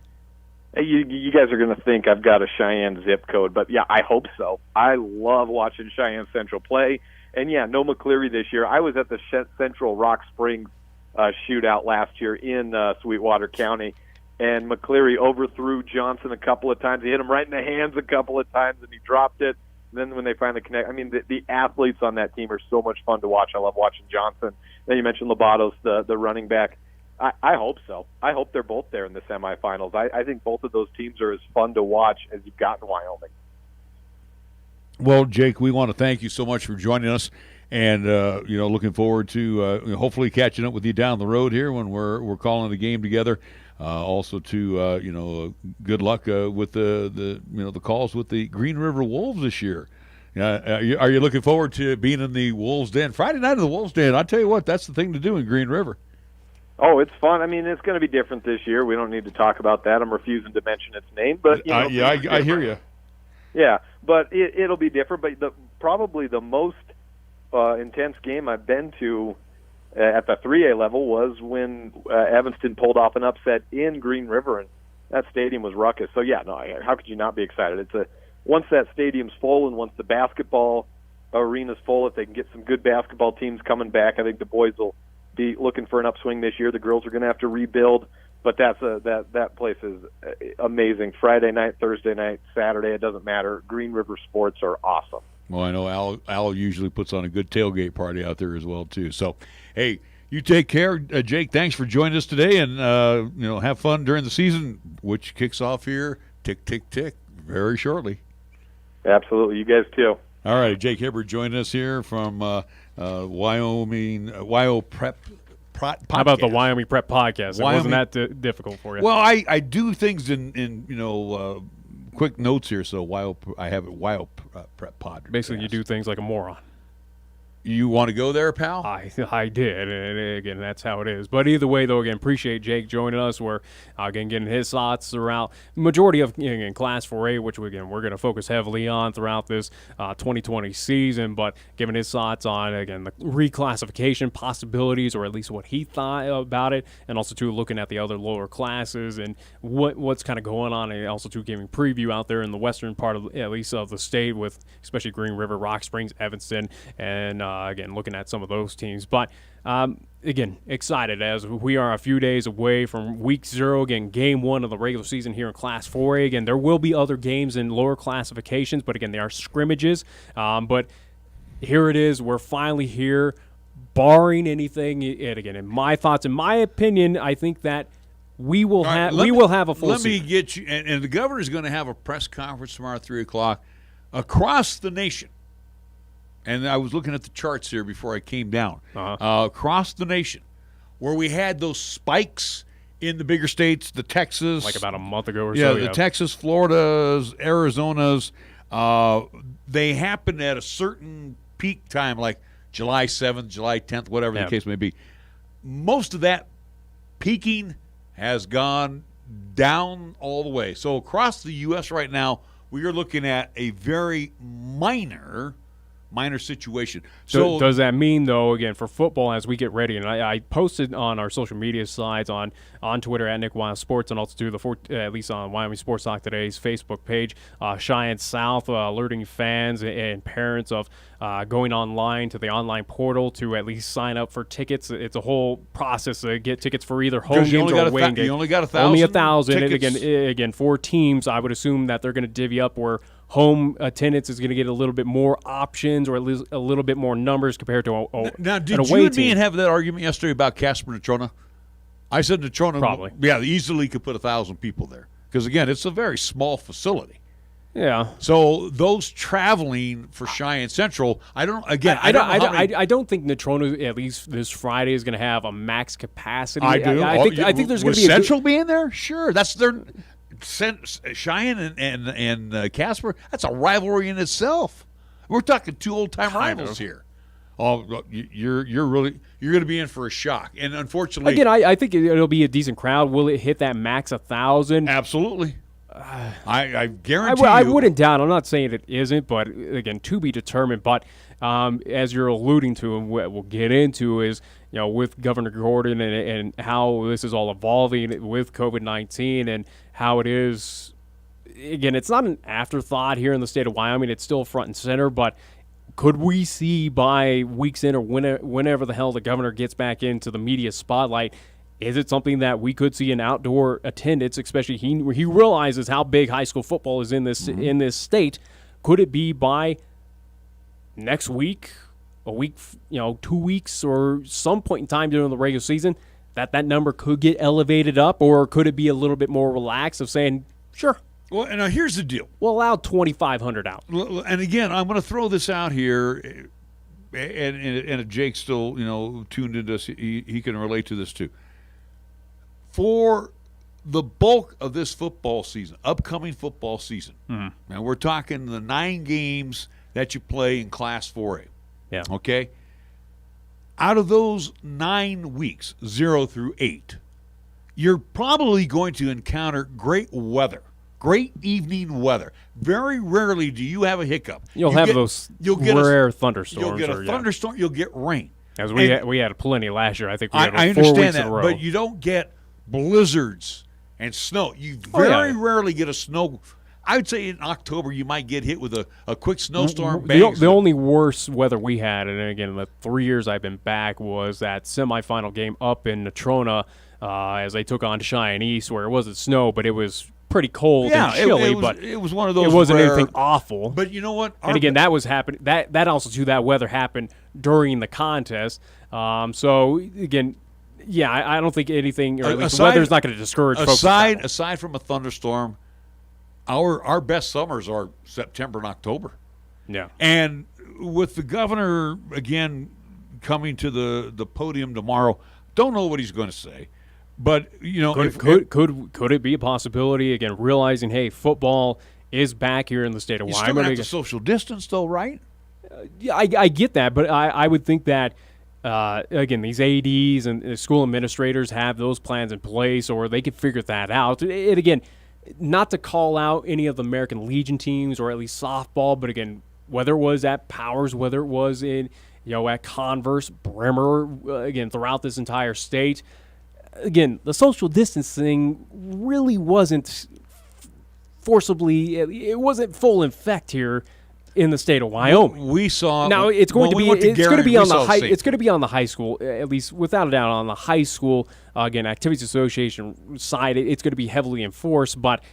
You guys are going to think I've got a Cheyenne zip code, but yeah, I hope so. I love watching Cheyenne Central play. And yeah, no McCleary this year. I was at the Central Rock Springs shootout last year in Sweetwater County, and McCleary overthrew Johnson a couple of times. He hit him right in the hands a couple of times, and he dropped it. then when they finally connect, I mean, the athletes on that team are so much fun to watch. I love watching Johnson. Then you mentioned Lobatos, the running back. I hope so. I hope they're both there in the semifinals. I think both of those teams are as fun to watch as you've got in Wyoming. Well, Jake, we want to thank you so much for joining us, and looking forward to hopefully catching up with you down the road here when we're calling the game together. Also, good luck with the calls with the Green River Wolves this year. Are you looking forward to being in the Wolves Den Friday night in the Wolves Den? I tell you what, that's the thing to do in Green River. Oh, it's fun. I mean, it's going to be different this year. We don't need to talk about that. I'm refusing to mention its name, but I hear you. Yeah, but it'll be different. But probably the most intense game I've been to at the 3A level was when Evanston pulled off an upset in Green River, and that stadium was ruckus. So yeah, no, how could you not be excited? Once that stadium's full and once the basketball arena's full, if they can get some good basketball teams coming back, I think the boys will be looking for an upswing this year. The girls are going to have to rebuild, but that place is amazing. Friday night, Thursday night, Saturday, it doesn't matter. Green River sports are awesome. Well, I know Al usually puts on a good tailgate party out there as well too. So, hey, you take care, Jake. Thanks for joining us today, and have fun during the season, which kicks off here, tick tick tick, very shortly. Absolutely, you guys too. All right, Jake Hibbard joining us here from Wyoming Prep Podcast. How about the Wyoming Prep Podcast? It wasn't that difficult for you. Well, I do things in quick notes here, so I have it Prep Pod. Basically, you do things like a moron. You want to go there, pal? I did, and again, that's how it is. But either way, though, again, appreciate Jake joining us. We're again getting his thoughts around majority of Class 4A, which we're going to focus heavily on throughout this 2020 season. But giving his thoughts on again the reclassification possibilities, or at least what he thought about it, and also too looking at the other lower classes and what's kind of going on, and also too giving preview out there in the western part of at least of the state, with especially Green River, Rock Springs, Evanston, and again, looking at some of those teams. But, again, excited as we are a few days away from Week 0, again, Game 1 of the regular season here in Class 4A. Again, there will be other games in lower classifications, but, again, they are scrimmages. But here it is. We're finally here, barring anything. And, again, in my thoughts, in my opinion, I think that we will have a full season. Let me get you, and the governor's going to have a press conference tomorrow at 3 o'clock across the nation. And I was looking at the charts here before I came down. Across the nation, where we had those spikes in the bigger states, the Texas. Like about a month ago or so. Yeah, the Texas, Floridas, Arizonas. They happened at a certain peak time, like July 7th, July 10th, whatever the case may be. Most of that peaking has gone down all the way. So across the U.S. right now, we are looking at a very minor situation. So does that mean, though, again, for football as we get ready, and I posted on our social media sites on Twitter at Nick Wyoming Sports, and also to at least on Wyoming Sports Talk Today's Facebook page, Cheyenne South alerting fans and parents of going online to the online portal to at least sign up for tickets. It's a whole process to get tickets for either home games or away games. You only got 1,000. Only 1,000. And again, for teams, I would assume that they're going to divvy up where home attendance is going to get a little bit more options, or at least a little bit more numbers compared to now, did an you away and team. me have that argument yesterday about Casper Natrona? I said Natrona probably. Yeah, easily could put 1,000 people there. Because, again, it's a very small facility. Yeah. So those traveling for Cheyenne Central, I don't think Natrona, at least this Friday, is going to have a max capacity. I do. I think there's going to be Central be in there? Sure. That's their Cheyenne and Casper. That's a rivalry in itself. We're talking two old-time rivals here. Oh, you're going to be in for a shock, and unfortunately, again, I think it'll be a decent crowd. Will it hit that max 1,000? Absolutely. I guarantee I wouldn't doubt. I'm not saying it isn't, but again, to be determined. But as you're alluding to, and what we'll get into is, with Governor Gordon and how this is all evolving with COVID-19 and how it is. Again, it's not an afterthought here in the state of Wyoming. It's still front and center, but could we see by week's end or whenever the hell the governor gets back into the media spotlight, is it something that we could see an outdoor attendance, especially he realizes how big high school football is in this state. Could it be by next week, a week, 2 weeks, or some point in time during the regular season that number could get elevated up, or could it be a little bit more relaxed of saying, sure. Well, and now here's the deal. We'll allow 2,500 out. And again, I'm going to throw this out here, and if Jake's still, tuned into this, he can relate to this too. For the bulk of this football season, upcoming football season, and we're talking the 9 games that you play in Class 4A. Yeah. Okay? Out of those 9 weeks, 0 through 8, you're probably going to encounter great weather, great evening weather. Very rarely do you have a hiccup. You'll get rare thunderstorms. You'll get a thunderstorm. You'll get rain. As we had plenty last year. I think we had I 4 understand weeks that, in a row. but you don't get blizzards and snow. You very rarely get a snow. I would say in October you might get hit with a quick snowstorm. The only worse weather we had, and again, the 3 years I've been back, was that semifinal game up in Natrona as they took on Cheyenne East, where it wasn't snow, but it was pretty cold and chilly. It was one of those. It wasn't rare, anything awful. But you know what? And again, that was happening. That also too. That weather happened during the contest. So again. Yeah, I don't think anything, or at least the weather's not going to discourage folks. Aside from a thunderstorm, our best summers are September and October. Yeah. And with the governor, again, coming to the podium tomorrow, don't know what he's going to say. But, could it be a possibility, again, realizing, hey, football is back here in the state of Wyoming? You still have to social distance, though, right? Yeah, I get that, but I would think that, again, these ADs and school administrators have those plans in place, or they could figure that out. And again, not to call out any of the American Legion teams or at least softball, but again, whether it was at Powers, whether it was in, at Converse, Bremer, again, throughout this entire state, again, the social distancing really wasn't forcibly, it wasn't full in effect here in the state of Wyoming. We saw now it's going to be on the high school, at least without a doubt on the high school again activities association side. It's going to be heavily enforced, but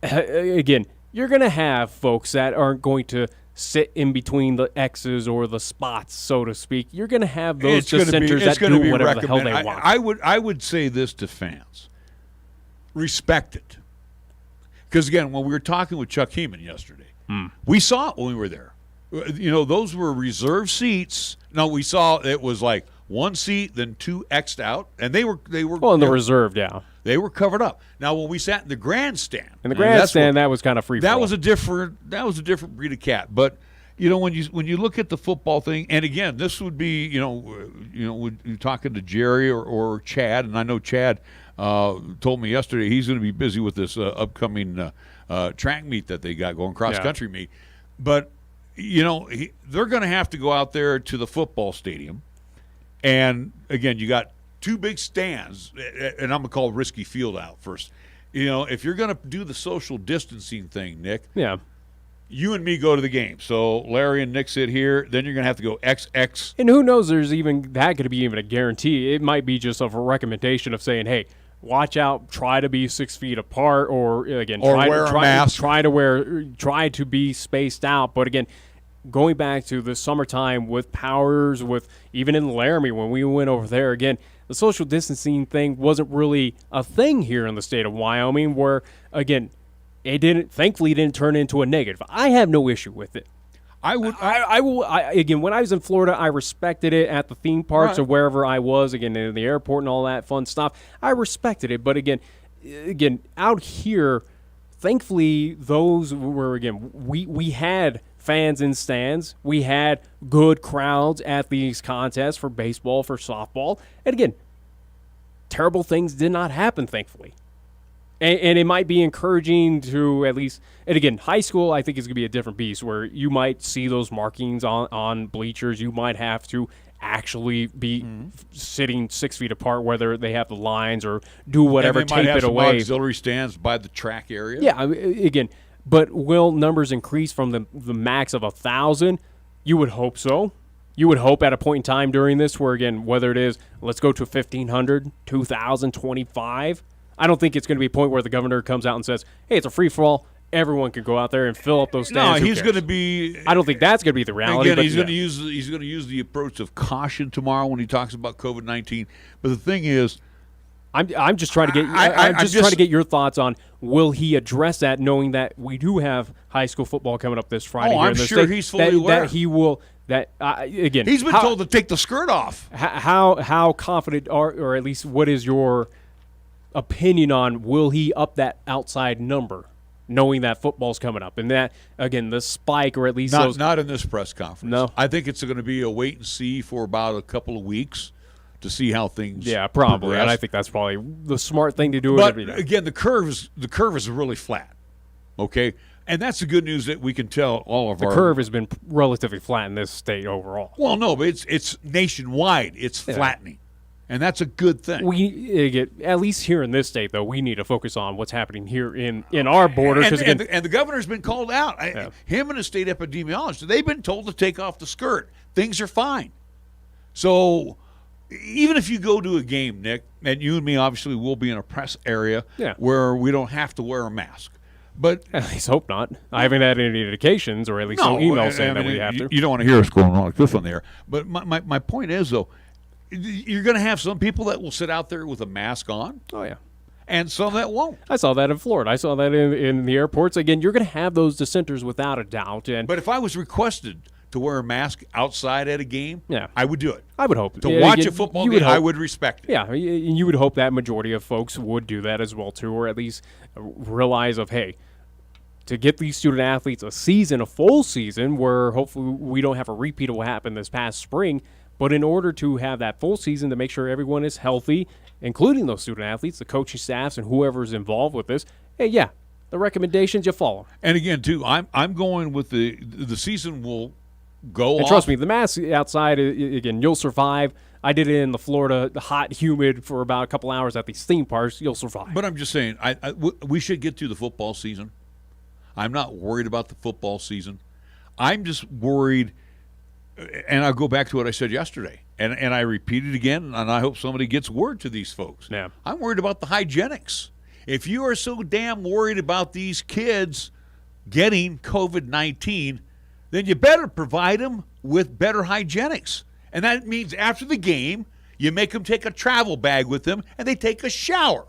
again, you're going to have folks that aren't going to sit in between the X's or the spots, so to speak. You're going to have those dissenters that do whatever the hell they want. I would say this to fans: respect it, because again, when we were talking with Chuck Heeman yesterday. We saw it when we were there. Those were reserved seats. No, we saw it was like one seat, then 2 X'd out, and they were well in the reserved, yeah. They were covered up. Now, when we sat in the grandstand, that was kind of free. That was a different breed of cat. But when you look at the football thing, and again, this would be when you're talking to Jerry or Chad, and I know Chad told me yesterday he's going to be busy with this upcoming. Track meet that they got going, cross-country meet. But, they're going to have to go out there to the football stadium. And, again, you got 2 big stands, and I'm going to call Risky Field out first. If you're going to do the social distancing thing, Nick, yeah, you and me go to the game. So Larry and Nick sit here. Then you're going to have to go XX. And who knows, there's even that could be even a guarantee. It might be just a recommendation of saying, hey, watch out, try to be 6 feet apart, or again, try to be spaced out. But again, going back to the summertime with Powers, with even in Laramie when we went over there, again, the social distancing thing wasn't really a thing here in the state of Wyoming, where again, thankfully didn't turn into a negative. I have no issue with it. Again, when I was in Florida, I respected it at the theme parks or wherever I was, again, in the airport and all that fun stuff. I respected it. But again, out here, thankfully, those were, again, we had fans in stands. We had good crowds at these contests for baseball, for softball. And again, terrible things did not happen, thankfully. And it might be encouraging to at least, and again, high school I think is going to be a different beast where you might see those markings on bleachers. You might have to actually be sitting 6 feet apart, whether they have the lines or do whatever, tape it away. Some auxiliary stands by the track area. Yeah, again, but will numbers increase from the max of 1,000? You would hope so. You would hope at a point in time during this where, again, whether it is, let's go to 1,500, 2,000, 25. I don't think it's going to be a point where the governor comes out and says, hey, it's a free-for-all. everyone can go out there and fill up those stands. No, he's going to be. I don't think that's going to be the reality. Again, but he's going to use the approach of caution tomorrow when he talks about COVID-19. But the thing is, I'm just trying to get. I'm just trying to get your thoughts on will he address that, knowing that we do have high school football coming up this Friday. I'm sure he's fully aware that he will. That again, he's been told to take the skirt off. How confident or at least what is your opinion on will he up that outside number, knowing that football's coming up and that again the spike or at least not in this press conference. No, I think it's going to be a wait and see for about a couple of weeks to see how things. Yeah, probably, progress. and I think that's probably the smart thing to do. But again, the curve is really flat. Okay. And that's the good news that we can tell all of the curve has been relatively flat in this state overall. Well, no, but it's nationwide. It's flattening, and that's a good thing. We get at least here in this state, though. We need to focus on what's happening here in our borders. And the governor's been called out. Him and the state epidemiologist, they've been told to take off the skirt. Things are fine. So even if you go to a game, Nick, and you and me obviously will be in a press area where we don't have to wear a mask. But at least hope not. I haven't had any indications, or at least no emails saying that we have to. You don't want to hear us going on like this on the air. But my point is, though, you're going to have some people that will sit out there with a mask on. Oh, yeah. And some that won't. I saw that in Florida. I saw that in the airports. Again, you're going to have those dissenters without a doubt. But if I was requested to wear a mask outside at a game, I would do it. I would hope. To watch a football game, I would respect it. Yeah, and you would hope that majority of folks would do that as well, too, or at least realize of, hey, to get these student athletes a full season, where hopefully we don't have a repeat of what happened this past spring, but in order to have that full season to make sure everyone is healthy, including those student athletes, the coaching staffs, and whoever's involved with this, hey, yeah, the recommendations you follow. And again, too, I'm going with the season will go and off. Trust me, the mask outside, again, you'll survive. I did it in the Florida, the hot, humid for about a couple hours at these theme parks. You'll survive. But I'm just saying, we should get to the football season. I'm not worried about the football season. I'm just worried, and I'll go back to what I said yesterday, and I repeat it again, and I hope somebody gets word to these folks. Yeah. I'm worried about the hygienics. If you are so damn worried about these kids getting COVID-19, then you better provide them with better hygienics. And that means after the game, you make them take a travel bag with them, and they take a shower.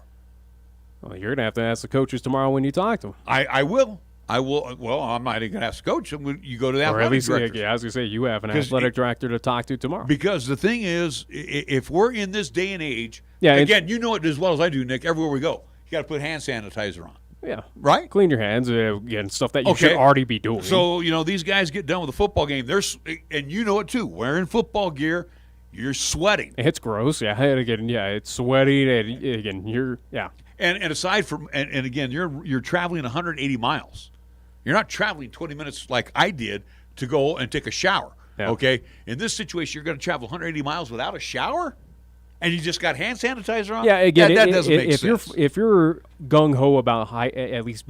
Well, you're going to have to ask the coaches tomorrow when you talk to them. I will. Well, I'm not even going to ask the coach. You go to the athletic director. Yeah, I was going to say, you have an athletic director to talk to tomorrow. Because the thing is, if we're in this day and age, again, you know it as well as I do, Nick, everywhere we go, you got to put hand sanitizer on. Yeah. Right? Clean your hands, again, stuff that you should already be doing. So, these guys get done with a football game, and you know it too, wearing football gear, you're sweating. It's gross, yeah. And again, it's sweating, and again, And aside from, and again, you're traveling 180 miles. You're not traveling 20 minutes like I did to go and take a shower, okay? In this situation, you're going to travel 180 miles without a shower? And you just got hand sanitizer on? Yeah, again, that doesn't make sense. If you're gung-ho about at least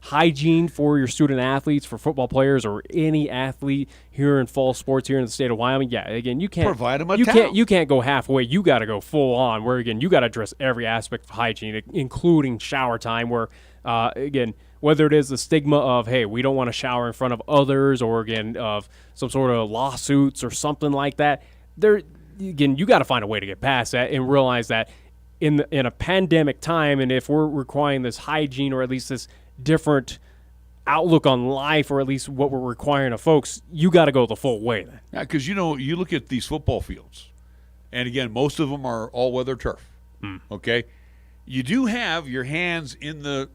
hygiene for your student athletes, for football players, or any athlete here in fall sports here in the state of Wyoming, again, you can't provide them a towel. You can't go halfway. You got to go full on. Where again, you got to address every aspect of hygiene, including shower time. Where again, whether it is the stigma of, hey, we don't want to shower in front of others, or again of some sort of lawsuits or something like that, again, you got to find a way to get past that and realize that in a pandemic time, and if we're requiring this hygiene or at least this different outlook on life, or at least what we're requiring of folks, you got to go the full way then. Yeah, because you look at these football fields, and again, most of them are all-weather turf. Okay, you do have your hands in the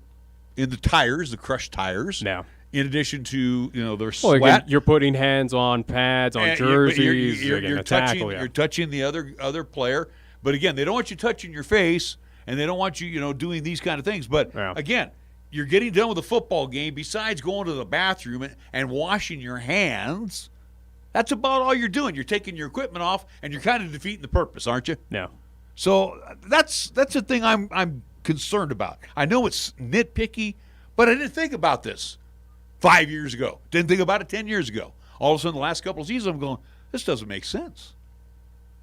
tires, the crushed tires. Now, in addition to their sweat, again, you're putting hands on pads, on jerseys. You're touching the other player. But again, they don't want you touching your face, and they don't want you doing these kind of things. But again, you're getting done with a football game. Besides going to the bathroom and washing your hands, that's about all you're doing. You're taking your equipment off, and you're kind of defeating the purpose, aren't you? No. So that's the thing I'm concerned about. I know it's nitpicky, but I didn't think about this 5 years ago. Didn't think about it 10 years ago. All of a sudden, the last couple of seasons, I'm going, this doesn't make sense.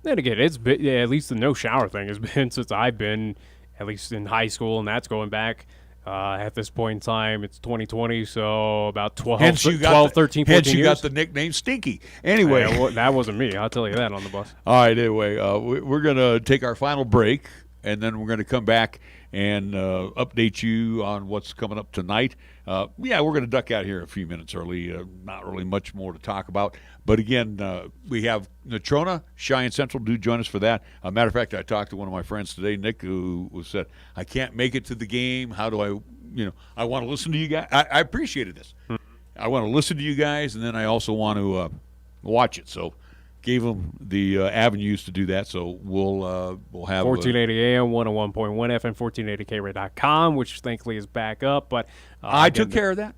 And again, it's been, at least the no shower thing has been since I've been, at least in high school, and that's going back At this point in time, it's 2020, so about 12, hence 13, 14 hence you years. got the nickname Stinky. Anyway. Yeah, well, that wasn't me. I'll tell you that on the bus. All right, anyway, we're going to take our final break, and then we're going to come back and update you on what's coming up tonight. We're going to duck out here a few minutes early. Not really much more to talk about. But, again, we have Natrona, Cheyenne Central. Do join us for that. Matter of fact, I talked to one of my friends today, Nick, who said, I can't make it to the game. How do I want to listen to you guys. I appreciated this. I want to listen to you guys, and then I also want to watch it. So gave them the avenues to do that. So we'll have 1480 AM, 101.1 FM, 1480KRAE.com, which thankfully is back up. But I took care of that.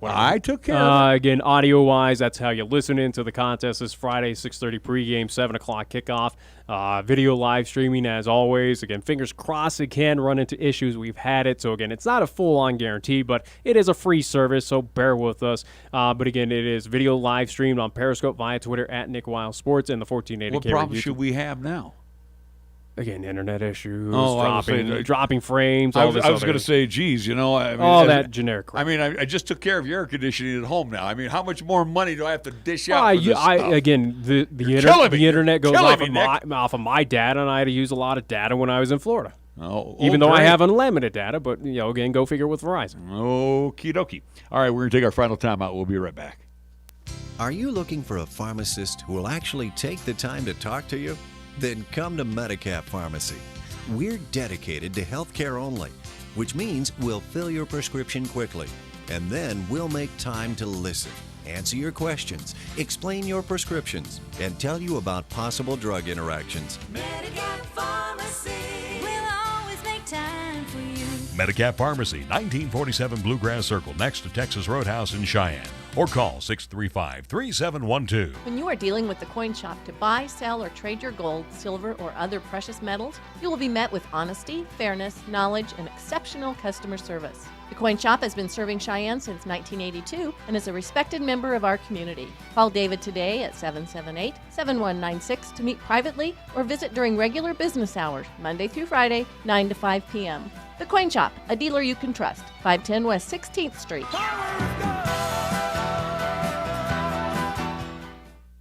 I took care of it. Again, audio-wise, that's how you listen into the contest this Friday, 6:30 pregame, 7 o'clock kickoff. Video live streaming, as always. Again, fingers crossed it can run into issues. We've had it. So, again, it's not a full-on guarantee, but it is a free service, so bear with us. But, again, it is video live streamed on Periscope via Twitter at Nick Wild Sports and the 1480 What problem should we have now? Again, internet issues, dropping frames. I was going to say, geez, all that generic crap. I mean, I just took care of your air conditioning at home now. I mean, how much more money do I have to dish out for this stuff? Again, the internet goes off of my data, and I had to use a lot of data when I was in Florida. Even though I have unlimited data, but, again, go figure with Verizon. Okie dokie. All right, we're going to take our final timeout. We'll be right back. Are you looking for a pharmacist who will actually take the time to talk to you? Then come to Medicap Pharmacy. We're dedicated to healthcare only, which means we'll fill your prescription quickly, and then we'll make time to listen, answer your questions, explain your prescriptions, and tell you about possible drug interactions. Medicap Pharmacy will always make time for you. Medicap Pharmacy, 1947 Bluegrass Circle, next to Texas Roadhouse in Cheyenne. Or call 635-3712. When you are dealing with the Coin Shop to buy, sell, or trade your gold, silver, or other precious metals, you will be met with honesty, fairness, knowledge, and exceptional customer service. The Coin Shop has been serving Cheyenne since 1982 and is a respected member of our community. Call David today at 778-7196 to meet privately or visit during regular business hours, Monday through Friday, 9 to 5 p.m. The Coin Shop, a dealer you can trust, 510 West 16th Street.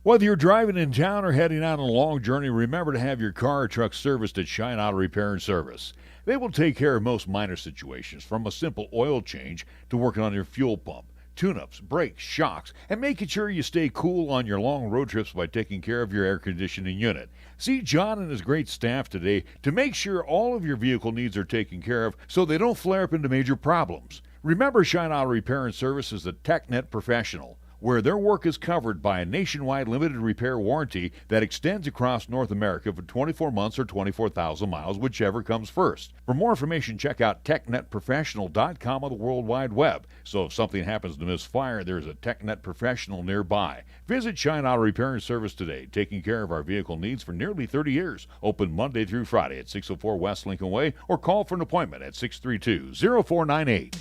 Whether you're driving in town or heading on a long journey, remember to have your car or truck serviced at Cheyenne Auto Repair and Service. They will take care of most minor situations, from a simple oil change to working on your fuel pump, tune-ups, brakes, shocks, and making sure you stay cool on your long road trips by taking care of your air conditioning unit. See John and his great staff today to make sure all of your vehicle needs are taken care of so they don't flare up into major problems. Remember, Cheyenne Auto Repair and Service is the TechNet professional, where their work is covered by a nationwide limited repair warranty that extends across North America for 24 months or 24,000 miles, whichever comes first. For more information, check out TechNetProfessional.com on the World Wide Web. So if something happens to misfire, there's a TechNet professional nearby. Visit Cheyenne Auto Repair and Service today, taking care of our vehicle needs for nearly 30 years. Open Monday through Friday at 604 West Lincoln Way, or call for an appointment at 632-0498.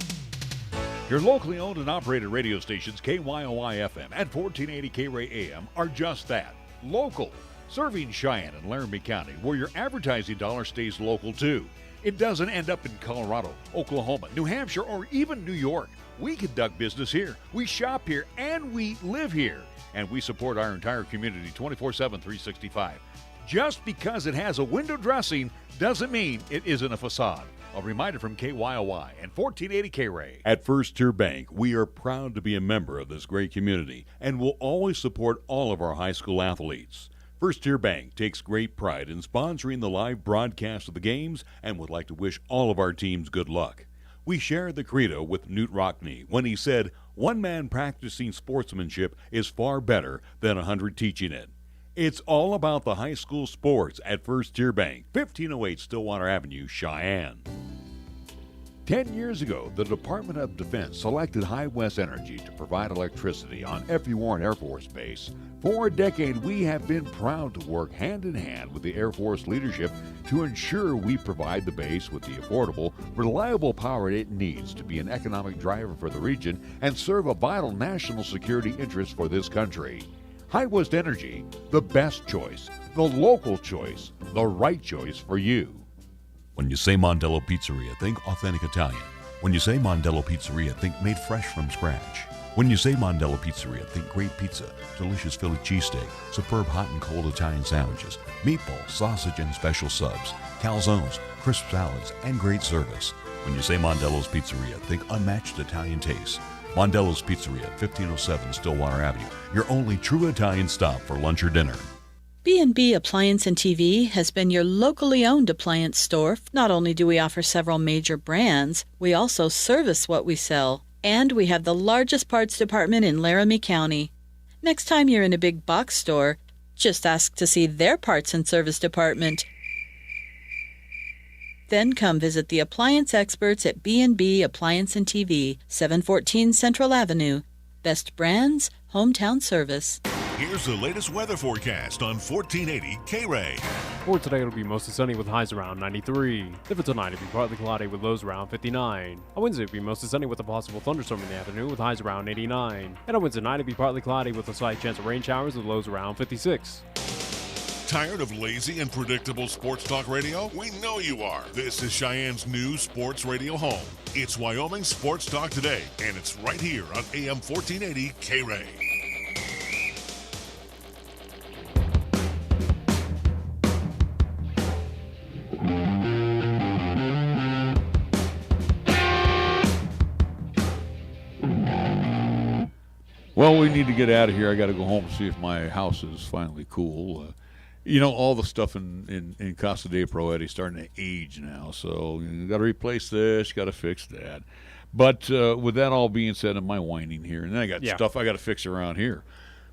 Your locally owned and operated radio stations, KYOI-FM and 1480 KRAE-AM, are just that, local, serving Cheyenne and Laramie County, where your advertising dollar stays local too. It doesn't end up in Colorado, Oklahoma, New Hampshire, or even New York. We conduct business here, we shop here, and we live here. And we support our entire community 24/7, 365. Just because it has a window dressing doesn't mean it isn't a facade. A reminder from KYOI and 1480 KRAE. At First Tier Bank, we are proud to be a member of this great community and will always support all of our high school athletes. First Tier Bank takes great pride in sponsoring the live broadcast of the games and would like to wish all of our teams good luck. We share the credo with Newt Rockney when he said, "One man practicing sportsmanship is far better than 100 teaching it." It's all about the high school sports at First Tier Bank, 1508 Stillwater Avenue, Cheyenne. 10 years ago, the Department of Defense selected High West Energy to provide electricity on F.E. Warren Air Force Base. For a decade, we have been proud to work hand in hand with the Air Force leadership to ensure we provide the base with the affordable, reliable power it needs to be an economic driver for the region and serve a vital national security interest for this country. High West Energy, the best choice, the local choice, the right choice for you. When you say Mondello Pizzeria, think authentic Italian. When you say Mondello Pizzeria, think made fresh from scratch. When you say Mondello Pizzeria, think great pizza, delicious Philly cheesesteak, superb hot and cold Italian sandwiches, meatballs, sausage, and special subs, calzones, crisp salads, and great service. When you say Mondello's Pizzeria, think unmatched Italian taste. Mondello's Pizzeria, 1507 Stillwater Avenue, your only true Italian stop for lunch or dinner. B&B Appliance and TV has been your locally owned appliance store. Not only do we offer several major brands, we also service what we sell. And we have the largest parts department in Laramie County. Next time you're in a big box store, just ask to see their parts and service department. Then come visit the appliance experts at B&B Appliance and TV, 714 Central Avenue. Best brands, hometown service. Here's the latest weather forecast on 1480 KRAE. For today, it'll be mostly sunny with highs around 93. If it's a night, it'll be partly cloudy with lows around 59. On Wednesday, it'll be mostly sunny with a possible thunderstorm in the afternoon with highs around 89. And on Wednesday night, it'll be partly cloudy with a slight chance of rain showers with lows around 56. Tired of lazy and predictable sports talk radio? We know you are. This is Cheyenne's new sports radio home. It's Wyoming Sports Talk Today, and it's right here on AM 1480 KRAE. Well, we need to get out of here. I got to go home and see if my house is finally cool. All the stuff in Casa de Proetti is starting to age now, so you got to replace this, you got to fix that. But with that all being said, and my whining here, and then I got stuff I got to fix around here.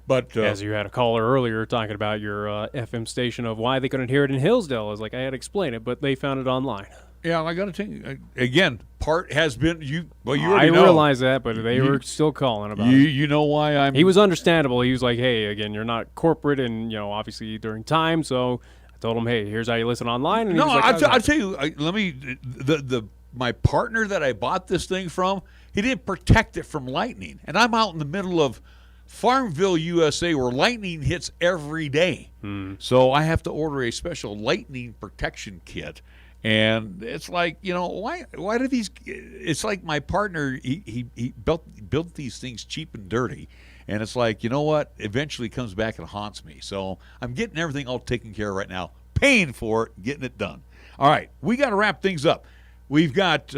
But as you had a caller earlier talking about your FM station of why they couldn't hear it in Hillsdale, I was like, I had to explain it, but they found it online. Yeah, I got to tell you again. Part has been you. Well, you I already know. realize that, but they were still calling about it. You know why I'm. He was understandable. He was like, "Hey, again, you're not corporate, and obviously during time." So I told him, "Hey, here's how you listen online." And No, he was like, I'll tell you. My partner that I bought this thing from, he didn't protect it from lightning, and I'm out in the middle of Farmville, USA, where lightning hits every day. So I have to order a special lightning protection kit. And it's like, why do these? It's like my partner, he built these things cheap and dirty, and it's like, you know what? Eventually comes back and haunts me. So I'm getting everything all taken care of right now, paying for it, getting it done. All right, we got to wrap things up. We've got